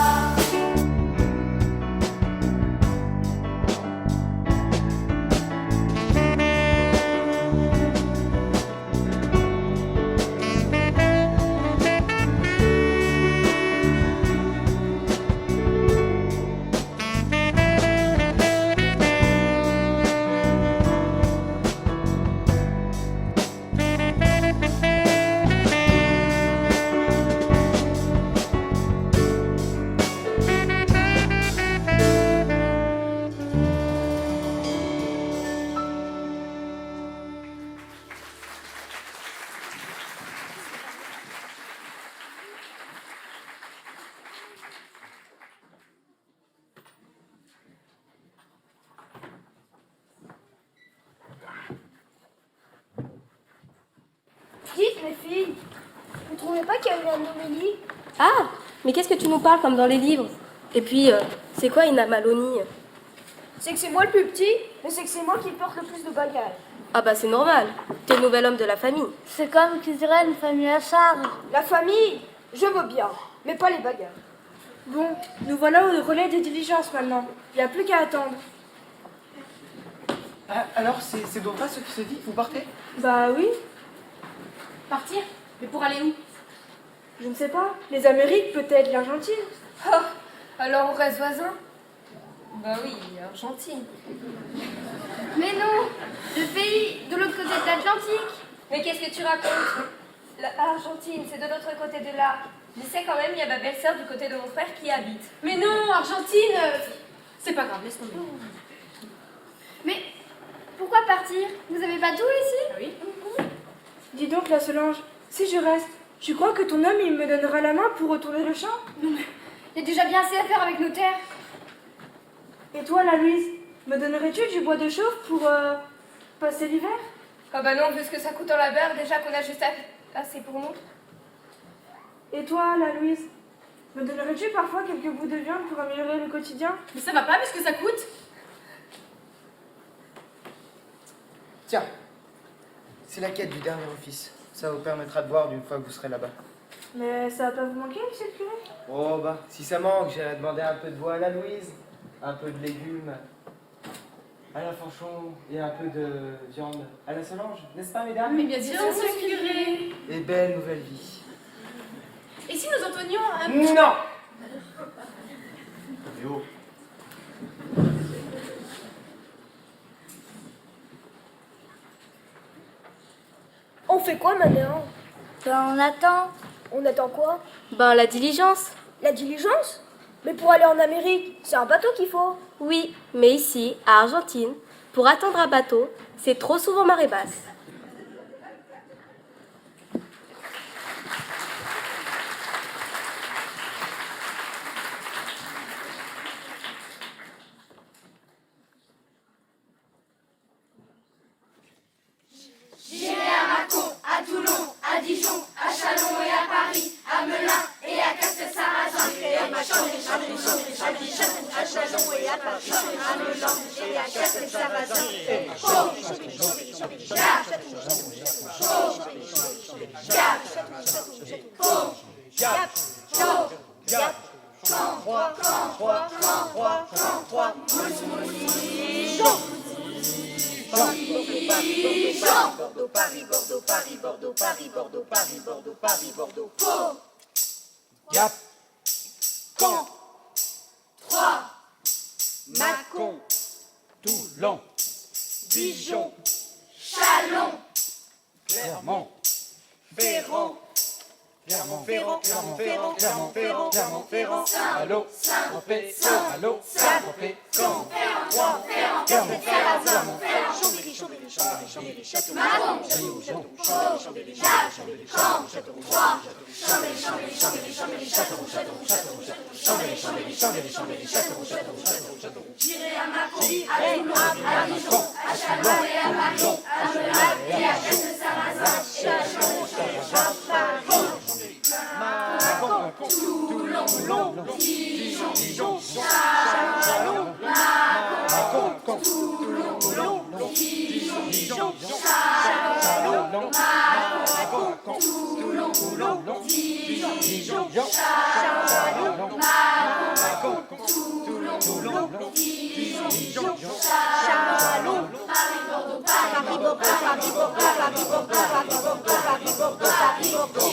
Dites, mes filles, vous trouvez pas qu'il y a eu un homélie? Ah, mais qu'est-ce que tu nous parles comme dans les livres? Et puis, c'est quoi une amalonie? C'est que c'est moi le plus petit, mais c'est que c'est moi qui porte le plus de bagages. Ah bah c'est normal, t'es le nouvel homme de la famille. C'est comme qui dirait une famille à charge. La famille, je veux bien, mais pas les bagages. Bon, nous voilà au relais des diligences maintenant. Il n'y a plus qu'à attendre. Ah, alors, c'est donc pas ce qui se dit? Vous partez? Bah oui, Partir? Mais pour aller où? je ne sais pas. Les Amériques, peut-être, l'Argentine. Oh, alors on reste voisins? Bah oui, Argentine. Mais non, le pays de l'autre côté de l'Atlantique. Mais qu'est-ce que tu racontes? Argentine, c'est de l'autre côté de là. Je sais quand même, il y a ma belle-sœur du côté de mon frère qui y habite. Mais non, Argentine, c'est pas grave, laisse tomber. Mais pourquoi partir? Vous avez pas tout ici? Oui. Dis donc, la Solange, si je reste, tu crois que ton homme, il me donnera la main pour retourner le champ? Non mais, il y a déjà bien assez à faire avec nos terres. Et toi, la Louise, me donnerais-tu du bois de chauffe pour passer l'hiver? Ah bah non, vu ce que ça coûte en labeur, déjà qu'on a juste assez pour nous. Et toi, la Louise, me donnerais-tu parfois quelques bouts de viande pour améliorer le quotidien? Mais ça va pas, mais ce que ça coûte? Tiens, c'est la quête du dernier office. Ça vous permettra de boire d'une fois que vous serez là-bas. Mais ça va pas vous manquer, monsieur le curé? Oh bah, si ça manque, j'irai demander un peu de bois à la Louise, un peu de légumes à la Fanchon et un peu de viande à la Solange, n'est-ce pas, mesdames? Mais bien sûr, monsieur le curé. Et belle nouvelle vie. Et si nous entonnions un... Non! Yo. On fait quoi maintenant? Ben, on attend. On attend quoi? Ben, la diligence. La diligence? Mais pour aller en Amérique, c'est un bateau qu'il faut. Oui, mais ici, à Argentine, pour attendre un bateau, c'est trop souvent marée basse. J'irai à Mâcon, à Toulon, à Dijon, à Châlons et à Paris, à Melun et à Castel-Sarrazin. J'irai à Mâcon, à Dijon, à Châlons et à Paris, à Melun et à Castel-Sarrazin. Bordeaux, Paris, Bordeaux, Paris, Bordeaux, Paris, Bordeaux, Paris, Bordeaux, Paris, Bordeaux. Pau. Gap. Caen. 3. Mâcon. Toulon. Dijon. Châlons. Clermont. Ferrand. Clermont-Ferrand, Clermont-Ferrand, Clermont-Ferrand, Clermont-Ferrand, allô, Saint-Tropez, allô, Saint-Tropez, Caen, Troyes, Clermont-Ferrand, Chambéry, Chambéry, Chambéry, Chambéry, Château, Château, Château, Chambéry, Château, Château, Troyes, Chambéry, Chambéry, Chambéry, Chambéry, Château, Château, Château, Chambéry, Chambéry, Chambéry, Chambéry, Château, Château, Château, Château. J'irai à Mâcon, à Toulon, à Dijon, à Châlons et à Paris, à Melun et à Castel-Sarrazin. Châlons, Paris. Mâcon, Toulon, Dijon, Châlons, Mâcon, Toulon, Dijon, Châlons, Mâcon, Toulon, Dijon, Châlons, Mâcon, Toulon, Dijon, Châlons, Paris, Bordeaux, Paris, Bordeaux, Paris, Bordeaux, Paris, Bordeaux, Paris, Bordeaux, Paris, Bordeaux, Paris, Bordeaux.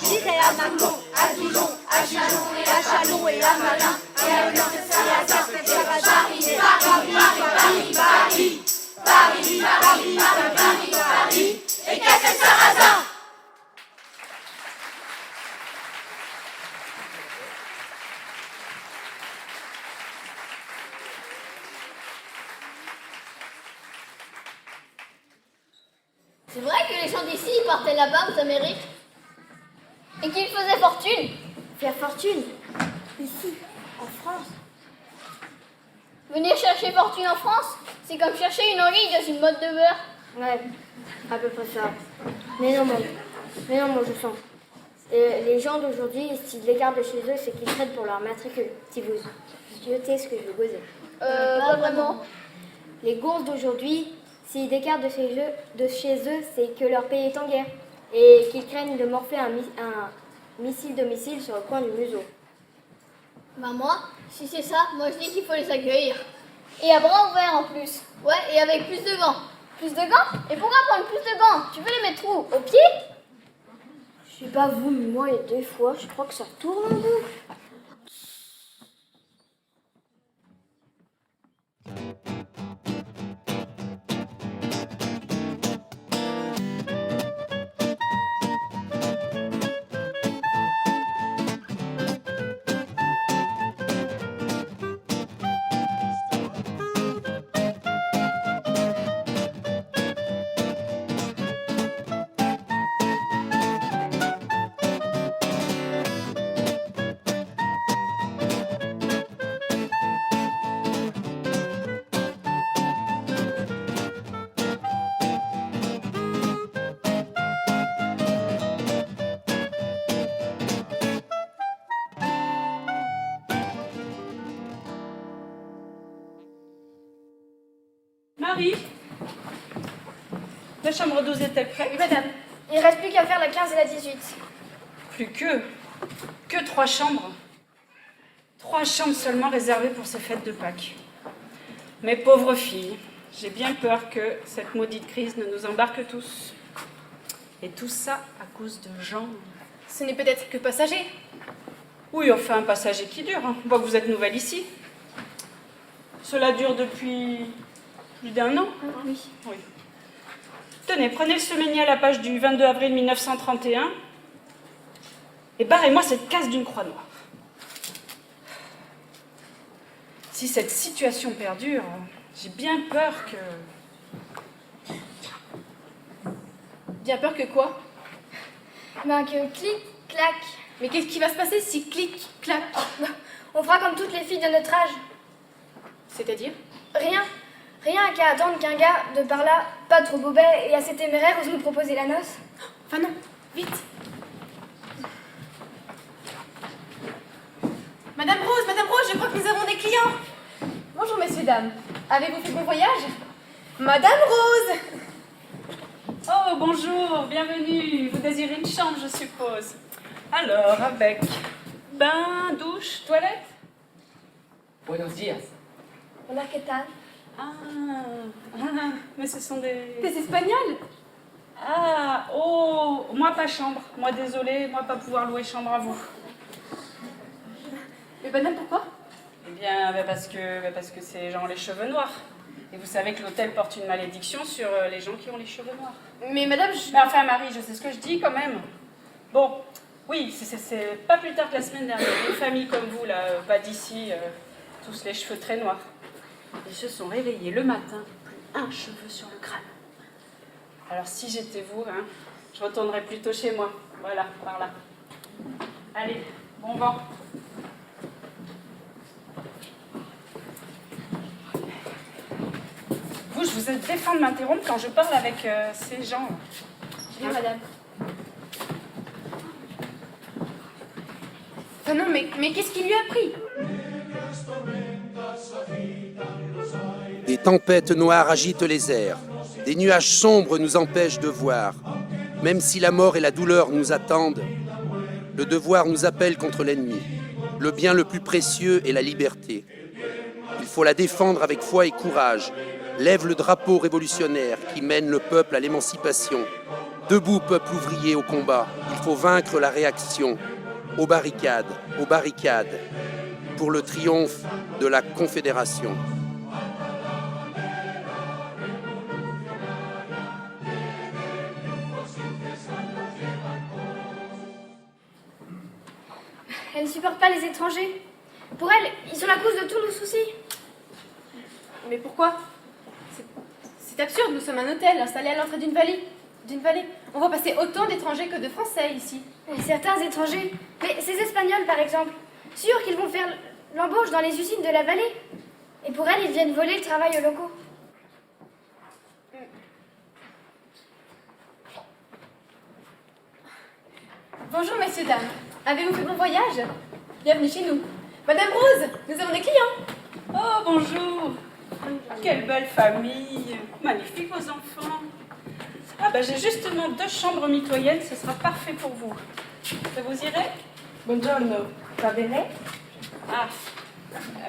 J'irai à Mâcon, à Dijon, à Châlons et à Châlons et à Melun et à Melun et à Castel-Sarrazin. Paris, Paris, Paris, Paris, Paris, Paris, Paris, Paris et Castel-Sarrazin. C'est vrai que les gens d'ici partaient là-bas aux Amériques et qu'ils faisaient fortune. Faire fortune? Ici, en France. Venir chercher fortune en France, c'est comme chercher une anguille dans une botte de beurre. Ouais, à peu près ça. Mais non, moi je sens. Les gens d'aujourd'hui, s'ils l'écartent de chez eux, c'est qu'ils traitent pour leur matricule. Si vous jetez ce que je veux goser. Pas vraiment. Les gonzes d'aujourd'hui, s'ils décartent de chez eux, c'est que leur pays est en guerre. Et qu'ils craignent de morfler un missile domicile sur le coin du museau. Bah moi, si c'est ça, moi je dis qu'il faut les accueillir. Et à bras ouverts en plus. Ouais, et avec plus de gants. Plus de gants? Et pourquoi prendre plus de gants? Tu veux les mettre où? Au pied? Je sais pas vous, mais moi, il y a des fois, je crois que ça tourne en boucle. Marie, la chambre 12 est-elle prête? Oui, madame. Il reste plus qu'à faire la 15 et la 18. Plus que 3 chambres. 3 chambres seulement réservées pour ces fêtes de Pâques. Mes pauvres filles, j'ai bien peur que cette maudite crise ne nous embarque tous. Et tout ça à cause de Jean. Ce n'est peut-être que passager. Oui, enfin un passager qui dure. On voit que vous êtes nouvelle ici. Cela dure depuis plus d'1 an. Oui. Oui. Tenez, prenez le semainier à la page du 22 avril 1931 et barrez-moi cette case d'une croix noire. Si cette situation perdure, j'ai bien peur que... Bien peur que quoi? Ben que clic, clac. Mais qu'est-ce qui va se passer si clic, clac? On fera comme toutes les filles de notre âge. C'est-à-dire? Rien. Rien qu'à attendre qu'un gars de par là, pas trop bobet et assez téméraire, ose nous proposer la noce. Enfin non, vite. Madame Rose, je crois que nous avons des clients. Bonjour messieurs, dames. Avez-vous fait bon voyage? Madame Rose! Oh, bonjour, bienvenue. Vous désirez une chambre, je suppose. Alors, avec bain, douche, toilette? Buenos días. Hola, ¿qué tal? Mais ce sont des... T'es espagnole? Ah, oh, moi pas chambre. Moi désolée, moi pas pouvoir louer chambre à vous. Mais madame, pourquoi? Eh bien, parce que ces gens ont les cheveux noirs. Et vous savez que l'hôtel porte une malédiction sur les gens qui ont les cheveux noirs. Mais madame, Mais enfin, Marie, je sais ce que je dis quand même. Bon, oui, c'est pas plus tard que la semaine dernière. Des familles comme vous, là, pas d'ici, tous les cheveux très noirs. Ils se sont réveillés le matin, plus un cheveu sur le crâne. Alors si j'étais vous, hein, je retournerais plutôt chez moi. Voilà, par là. Allez, bon vent. Vous, je vous ai défend de m'interrompre quand je parle avec ces gens. Oui, madame. enfin non, mais qu'est-ce qui lui a pris? Des tempêtes noires agitent les airs. Des nuages sombres nous empêchent de voir. Même si la mort et la douleur nous attendent, le devoir nous appelle contre l'ennemi. Le bien le plus précieux est la liberté. Il faut la défendre avec foi et courage. Lève le drapeau révolutionnaire qui mène le peuple à l'émancipation. Debout, peuple ouvrier, au combat. Il faut vaincre la réaction. Aux barricades, pour le triomphe de la Confédération. Elle ne supporte pas les étrangers. Pour elle, ils sont la cause de tous nos soucis. Mais pourquoi? C'est absurde, nous sommes un hôtel installé à l'entrée d'une vallée. On voit passer autant d'étrangers que de Français ici. Et certains étrangers, mais ces Espagnols par exemple, sûrs qu'ils vont faire l'embauche dans les usines de la vallée. Et pour elle, ils viennent voler le travail aux locaux. Bonjour messieurs, dames. Avez-vous fait bon voyage? Bienvenue chez nous. Madame Rose, nous avons des clients. Oh, bonjour. Quelle belle famille. Magnifique vos enfants. Ah ben j'ai justement 2 chambres mitoyennes, ce sera parfait pour vous. Ça vous irait? Buongiorno. Va bene? Ah,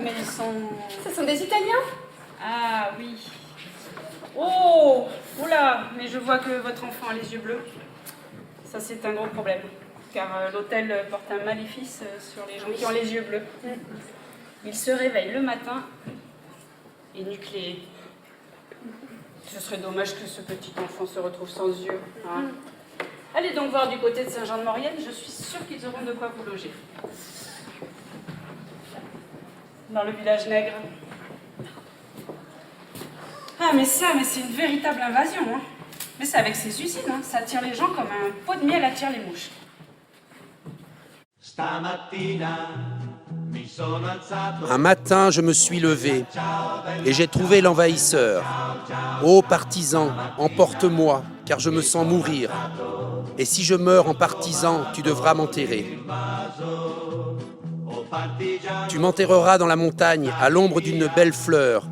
mais ils sont... Ce sont des Italiens? Ah oui. Oh, oula, mais je vois que votre enfant a les yeux bleus. Ça c'est un gros problème, car l'hôtel porte un maléfice sur les gens qui ont les yeux bleus. Ils se réveillent le matin et nucléés. Ce serait dommage que ce petit enfant se retrouve sans yeux. Hein. Allez donc voir du côté de Saint-Jean-de-Maurienne, je suis sûre qu'ils auront de quoi vous loger. Dans le village nègre. Ah mais c'est une véritable invasion. Hein. Mais c'est avec ces usines, hein. Ça attire les gens comme un pot de miel attire les mouches. Un matin, je me suis levé et j'ai trouvé l'envahisseur. Ô partisan, emporte-moi, car je me sens mourir. Et si je meurs en partisan, tu devras m'enterrer. Tu m'enterreras dans la montagne, à l'ombre d'une belle fleur.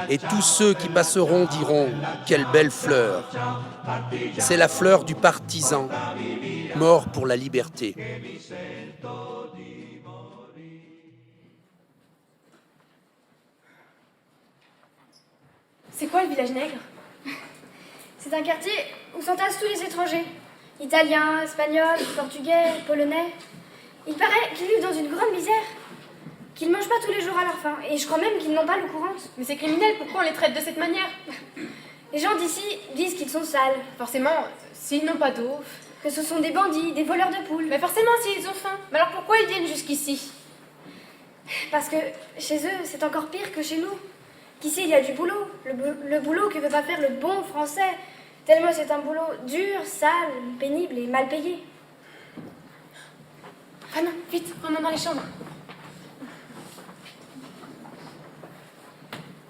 Et tous ceux qui passeront diront « Quelle belle fleur !» C'est la fleur du partisan, mort pour la liberté. C'est quoi le village nègre? C'est un quartier où s'entassent tous les étrangers. Italiens, espagnols, portugais, polonais. Il paraît qu'ils vivent dans une grande misère, qu'ils ne mangent pas tous les jours à leur faim, et je crois même qu'ils n'ont pas l'eau courante. Mais c'est criminel, pourquoi on les traite de cette manière? Les gens d'ici disent qu'ils sont sales, Forcément, s'ils n'ont pas d'eau. que ce sont des bandits, des voleurs de poules. Mais forcément, s'ils ont faim. Mais alors pourquoi ils viennent jusqu'ici? Parce que chez eux, c'est encore pire que chez nous. Qu'ici, il y a du boulot, le boulot que ne peut pas faire le bon français, tellement c'est un boulot dur, sale, pénible et mal payé. Ah non, vite, remonte dans les chambres.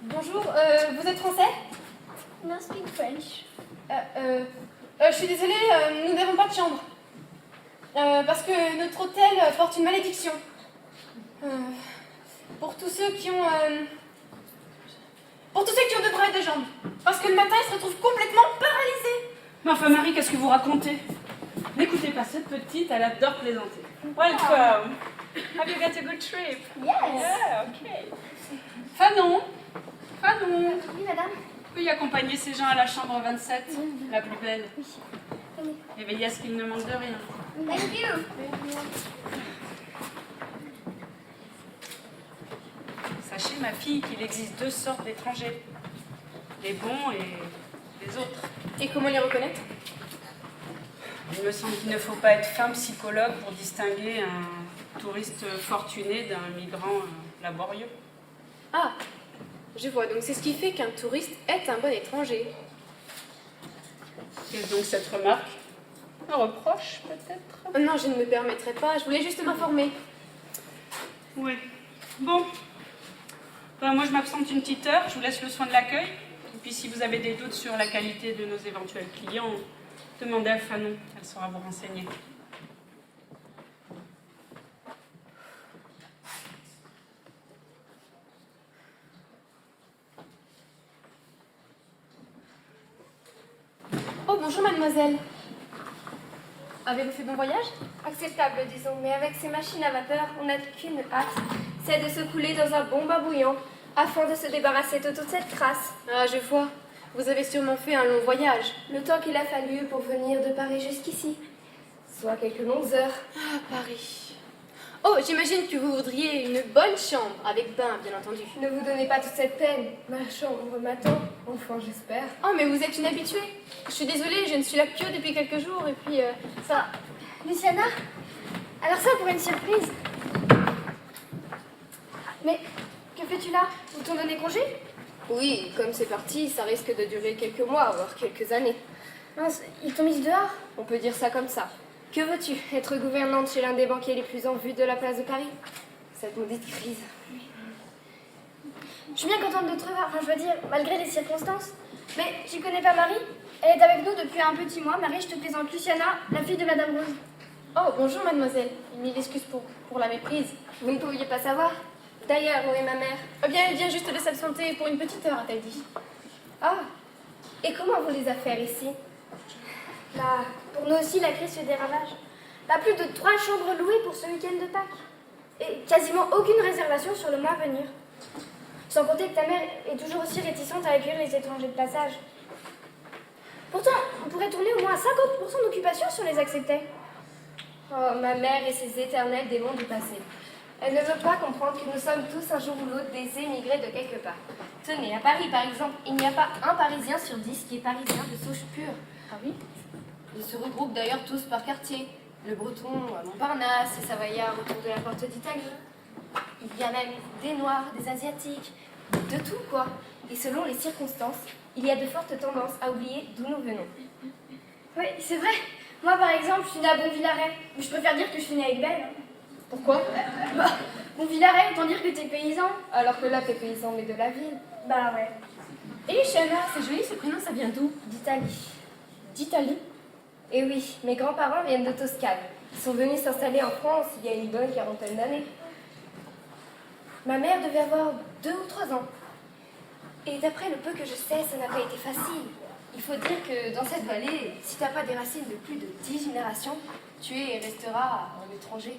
Bonjour, vous êtes français? No speak French. Je suis désolée, nous n'avons pas de chambre. Parce que notre hôtel porte une malédiction. Pour tous ceux qui ont... Pour tous ceux qui ont 2 bras et 2 jambes. Parce que le matin, ils se retrouvent complètement paralysés. Mais enfin, Marie, qu'est-ce que vous racontez? N'écoutez pas cette petite, elle adore plaisanter. Welcome. Have you got a good trip? Yes. Yeah, okay. Fanon. Fanon. Oui, madame. Puis accompagner ces gens à la chambre 27, la plus belle. Oui. Et veiller à ce qu'ils ne manquent de rien. Thank you. Sachez, ma fille, qu'il existe 2 sortes d'étrangers. Les bons et les autres. Et comment les reconnaître? Il me semble qu'il ne faut pas être fin psychologue pour distinguer un touriste fortuné d'un migrant laborieux. Ah, je vois. Donc c'est ce qui fait qu'un touriste est un bon étranger. Qu'est-ce donc cette remarque? Un reproche, peut-être? Oh non, je ne me permettrai pas. Je voulais juste m'informer. Oui. Bon. Ben, moi, je m'absente une petite heure. Je vous laisse le soin de l'accueil. Et puis, si vous avez des doutes sur la qualité de nos éventuels clients, demandez à Fanon. Elle saura vous renseigner. Oh, bonjour mademoiselle. Avez-vous fait bon voyage? Acceptable, disons, mais avec ces machines à vapeur, on n'a qu'une hâte, c'est de se couler dans un bon bain bouillant, afin de se débarrasser de toute cette crasse. Ah, je vois. Vous avez sûrement fait un long voyage. Le temps qu'il a fallu pour venir de Paris jusqu'ici, soit quelques longues heures. Ah, Paris. Oh, j'imagine que vous voudriez une bonne chambre, avec bain, bien entendu. Ne vous donnez pas toute cette peine. Ma chambre m'attend, enfin j'espère. Oh, mais vous êtes une habituée. Je suis désolée, je ne suis là que depuis quelques jours, et puis ça... Luciana, alors ça pour une surprise. Mais que fais-tu là? Ils t'ont donné congé? Oui, comme c'est parti, ça risque de durer quelques mois, voire quelques années. Mince, ils t'ont mise dehors? On peut dire ça comme ça. Que veux-tu? Être gouvernante chez l'un des banquiers les plus en vue de la place de Paris? Cette maudite crise. Je suis bien contente de te revoir, enfin je veux dire, malgré les circonstances. Mais tu connais pas Marie? Elle est avec nous depuis un petit mois. Marie, je te présente Luciana, la fille de Madame Rose. Oh, bonjour mademoiselle. Mille excuses pour la méprise. Vous ne pouviez pas savoir? D'ailleurs, où est ma mère? Eh bien, elle vient juste de s'absenter pour une petite heure, a-t-elle dit. Ah, et comment vont les affaires ici? Là, pour nous aussi, la crise fait des ravages. Pas plus de 3 chambres louées pour ce week-end de Pâques. Et quasiment aucune réservation sur le mois à venir. Sans compter que ta mère est toujours aussi réticente à accueillir les étrangers de passage. Pourtant, on pourrait tourner au moins à 50% d'occupation si on les acceptait. Oh, ma mère et ses éternels démons du passé. Elle ne veut pas comprendre que nous sommes tous un jour ou l'autre des émigrés de quelque part. Tenez, à Paris par exemple, il n'y a pas un Parisien sur 10 qui est parisien de souche pure. Ah oui? Ils se regroupent d'ailleurs tous par quartier. Le Breton à Montparnasse, les Savoyards autour de la porte d'Italie. Il y a même des Noirs, des Asiatiques, de tout quoi. Et selon les circonstances, il y a de fortes tendances à oublier d'où nous venons. Oui, c'est vrai. Moi par exemple, je suis née à Bonvillaret. Mais je préfère dire que je suis née avec Belle. Pourquoi? Bonvillaret, autant dire que t'es paysan. Alors que là, t'es paysan mais de la ville. Bah ouais. Et Luciana, c'est joli ce prénom, ça vient d'où? D'Italie. D'Italie? Et oui, mes grands-parents viennent de Toscane. Ils sont venus s'installer en France il y a une bonne 40aine d'années. Ma mère devait avoir 2 ou 3 ans. Et d'après le peu que je sais, ça n'a pas été facile. Il faut dire que dans cette vallée, si t'as pas des racines de plus de 10 générations, tu es et resteras un étranger.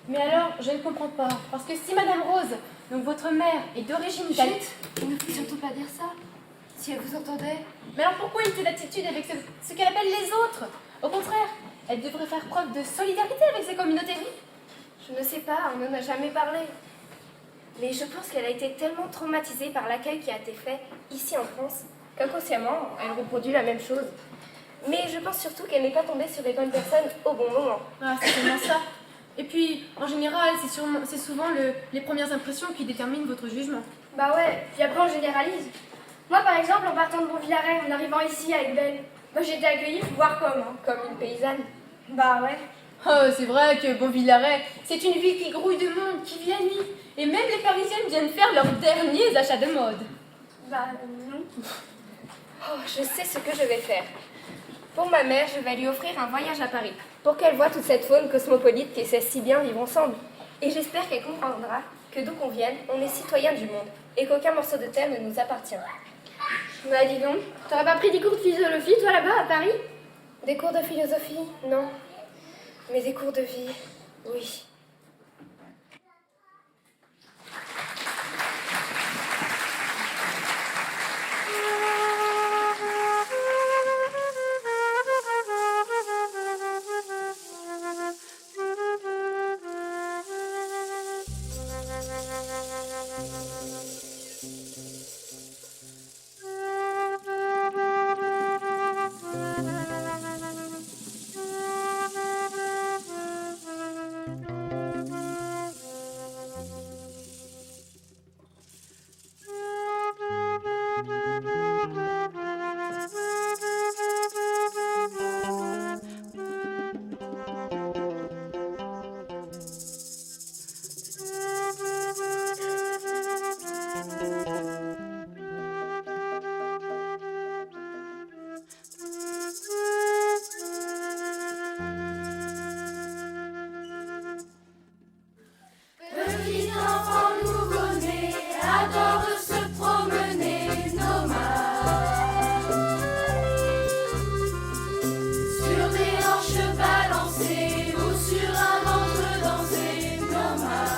Mais alors, je ne comprends pas. Parce que si Madame Rose, donc votre mère, est d'origine italienne... Il ne faut surtout pas dire ça. Si elle vous entendait... Mais alors pourquoi une telle attitude avec ce qu'elle appelle les autres? Au contraire, elle devrait faire preuve de solidarité avec ses communautés. Je ne sais pas, on n'en a jamais parlé. Mais je pense qu'elle a été tellement traumatisée par l'accueil qui a été fait ici en France qu'inconsciemment, elle reproduit la même chose. Mais je pense surtout qu'elle n'est pas tombée sur les bonnes personnes au bon moment. Ah, c'est seulement ça. Et puis, en général, c'est souvent les premières impressions qui déterminent votre jugement. Bah ouais, puis après on généralise. Moi par exemple, en partant de Bonvillaret, en arrivant ici avec Belle, moi j'ai été accueillie, voire comme une paysanne. Bah ouais. Oh, c'est vrai que Bonvillaret, c'est une ville qui grouille de monde, qui vit à nuit. Et même les Parisiennes viennent faire leurs derniers achats de mode. Bah non. Oh, je sais ce que je vais faire. Pour ma mère, je vais lui offrir un voyage à Paris, pour qu'elle voie toute cette faune cosmopolite qui sait si bien vivre ensemble. Et j'espère qu'elle comprendra que d'où qu'on vienne, on est citoyens du monde, et qu'aucun morceau de terre ne nous appartient. Bah dis donc, t'aurais pas pris des cours de philosophie toi là-bas à Paris? Des cours de philosophie, non. Mais des cours de vie, oui. Petit enfant nouveau-né adore se promener nomade sur des hanches balancées ou sur un ventre dansé nomade.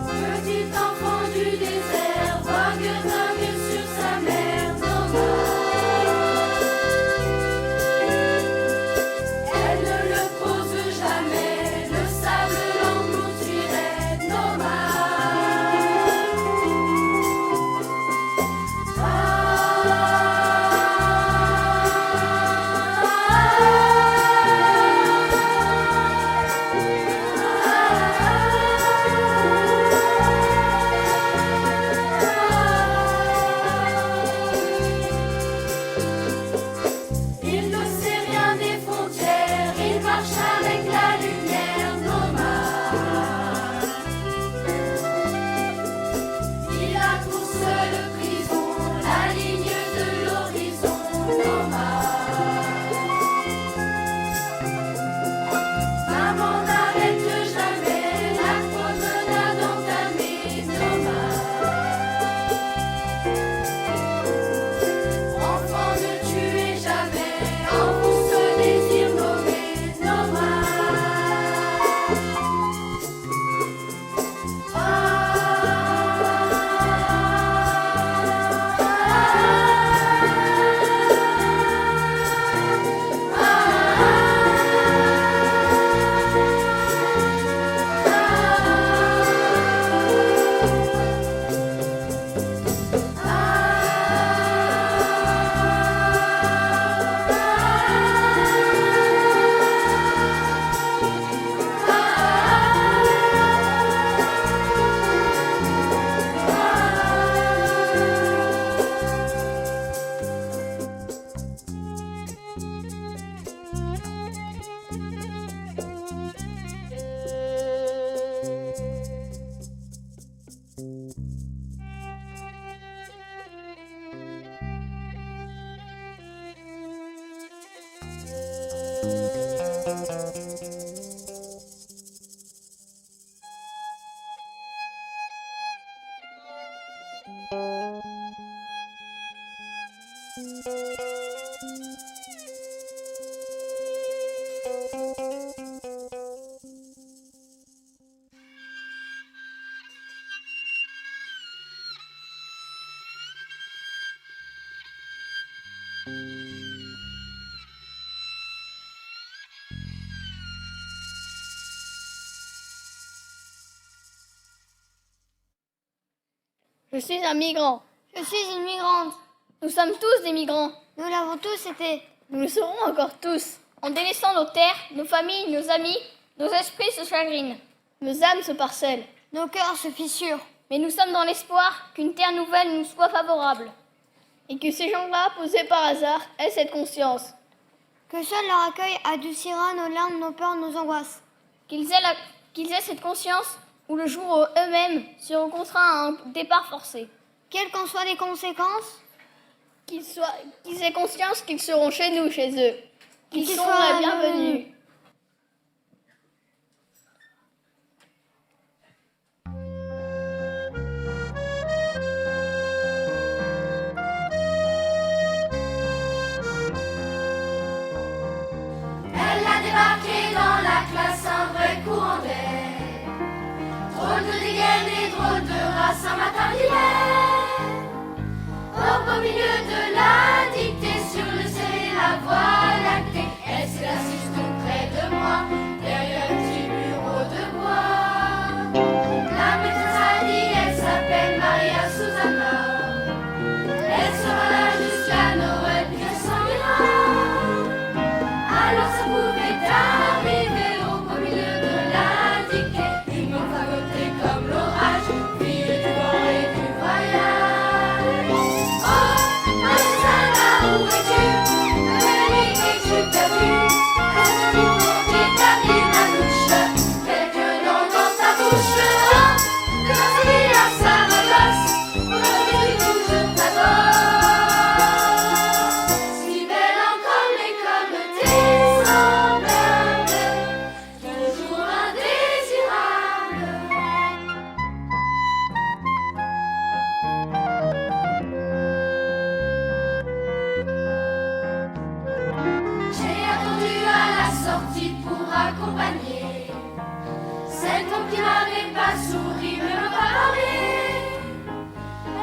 Petit enfant du désert vogue sur sa mer nomade. Elle ne le pose jamais, le sable l'engloutirait nomade. Il ne sait rien des frontières, il marche avec la lumière nomade. Il a pour seule prison la ligne de l'horizon nomade. Maman n'arrête jamais la promenade entamée nomade. Enfant, ne tuez jamais en vous ce désir nommé nomade. Je suis un migrant. Je suis une migrante. Nous sommes tous des migrants. Nous l'avons tous été. Nous le serons encore tous. En délaissant nos terres, nos familles, nos amis, nos esprits se chagrinent. Nos âmes se parcellent. Nos cœurs se fissurent. Mais nous sommes dans l'espoir qu'une terre nouvelle nous soit favorable. Et que ces gens-là, posés par hasard, aient cette conscience. Que seul leur accueil adoucira nos larmes, nos peurs, nos angoisses. Qu'ils aient cette conscience où le jour où eux-mêmes seront contraints à un départ forcé. Quelles qu'en soient les conséquences, qu'ils aient conscience qu'ils seront chez nous, chez eux. Qu'ils sont soient les bienvenus. Elle a débarqué dans la classe, un vrai courant d'air. Drôle de dégaine et drôle de race, un matin d'hiver. Au beau milieu de la dictée, sur le serré, la voie lactée. Elle s'est assise tout près de moi, derrière le petit bureau de bois. La maîtresse a dit, elle s'appelle Maria Susanna. Elle sera là jusqu'à Noël, puis elle s'en ira. Alors ça pouvait arriver au beau milieu de la dictée. Une montre à côté comme l'orage, fille du vent et du voyage. Oh, Susanna, où es-tu? Véronique, es-tu perdue? Est-ce que tu montres ta vie, Manouche? Quelques noms dans ta bouche. Oh, de Marseille à Saragosse, aujourd'hui toujours ta gosse. Si belle encore, mais comme tes semblables, toujours indésirable. J'ai attendu à la sortie pour accompagner cet homme qui n'avait pas souri, même pas parlé.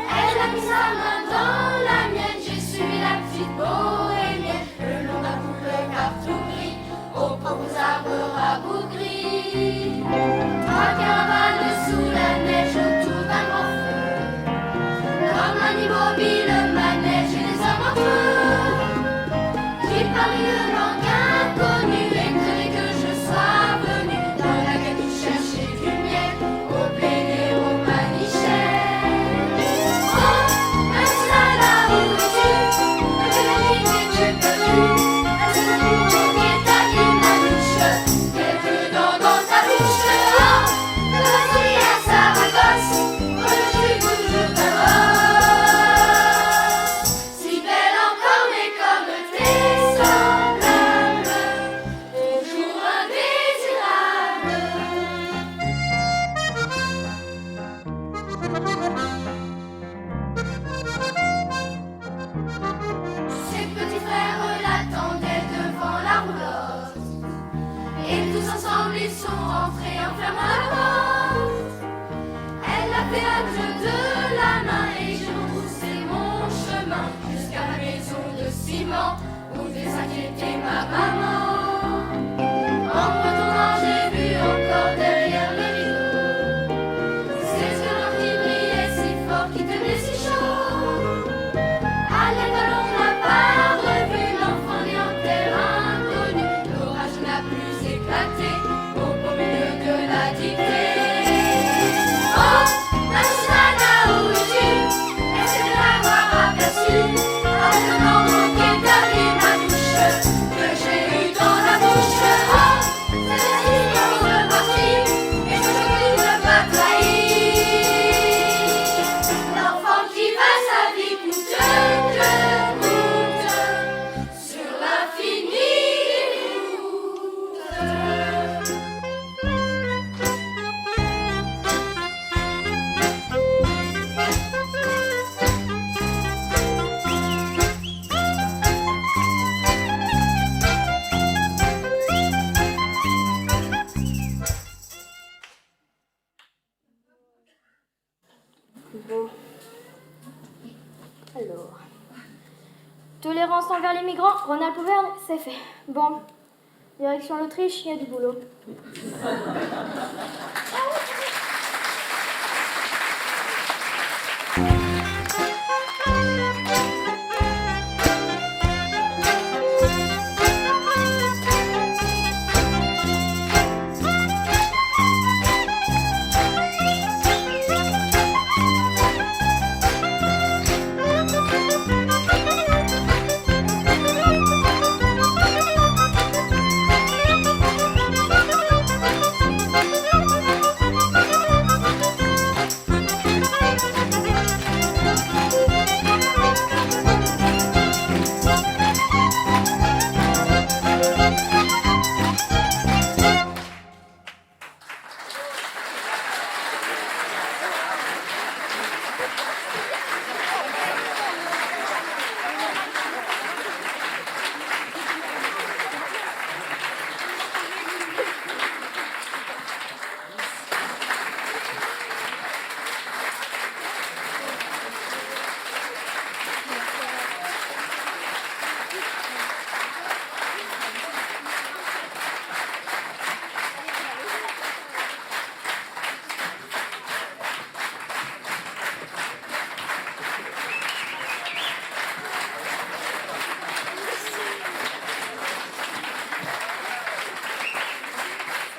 Elle a mis sa main dans la mienne, j'ai suivi la petite bohémienne le long d'un couple carton gris, aux pauvres arbres rabougris. Trois caravanes sous la neige autour d'un grand feu, comme un immobile manège et des hommes entre eux, qui parlaient une langue inconnue et craignaient que je sois venu dans la gâteau chercher du miel au blé et au manichel. Oh, Susanna, où es-tu? Véronique, es-tu perdue? Est-ce que tu manquais ta vie, Manouche? Quelques dents dans ta bouche. Oh, de Marseille à Saragosse, aujourd'hui toujours ta gosse. Si belle encore, mais comme tes semblables, toujours indésirable. Ses petits frères l'attendaient devant la roulotte, et tous ensemble ils sont rentrés en fermant la porte. Elle a fait un jeu de la main et j'ai retroussé mon chemin jusqu'à ma maison de ciment où désinquiétait ma maman. En me retournant, j'ai vu encore derrière les rideaux ces yeux noirs qui brillaient si fort, qui tenaient si chaud. À l'école, on n'a pas revu l'enfant né en terre inconnue. L'orage n'a plus éclaté au beau milieu de la dictée. Oh, ma Susanna, où es-tu? Est-ce de l'avoir aperçu? Avec le nom manqué ta vie, Manouche, que j'ai eu dans la bouche. Oh, c'est le signe de partie, et aujourd'hui ne pas trahir. L'enfant qui va sa vie coûte que coûte sur l'infini des routes. tolérance envers les migrants, Ronald Auvergne, c'est fait. Bon, direction l'Autriche, il y a du boulot. Ah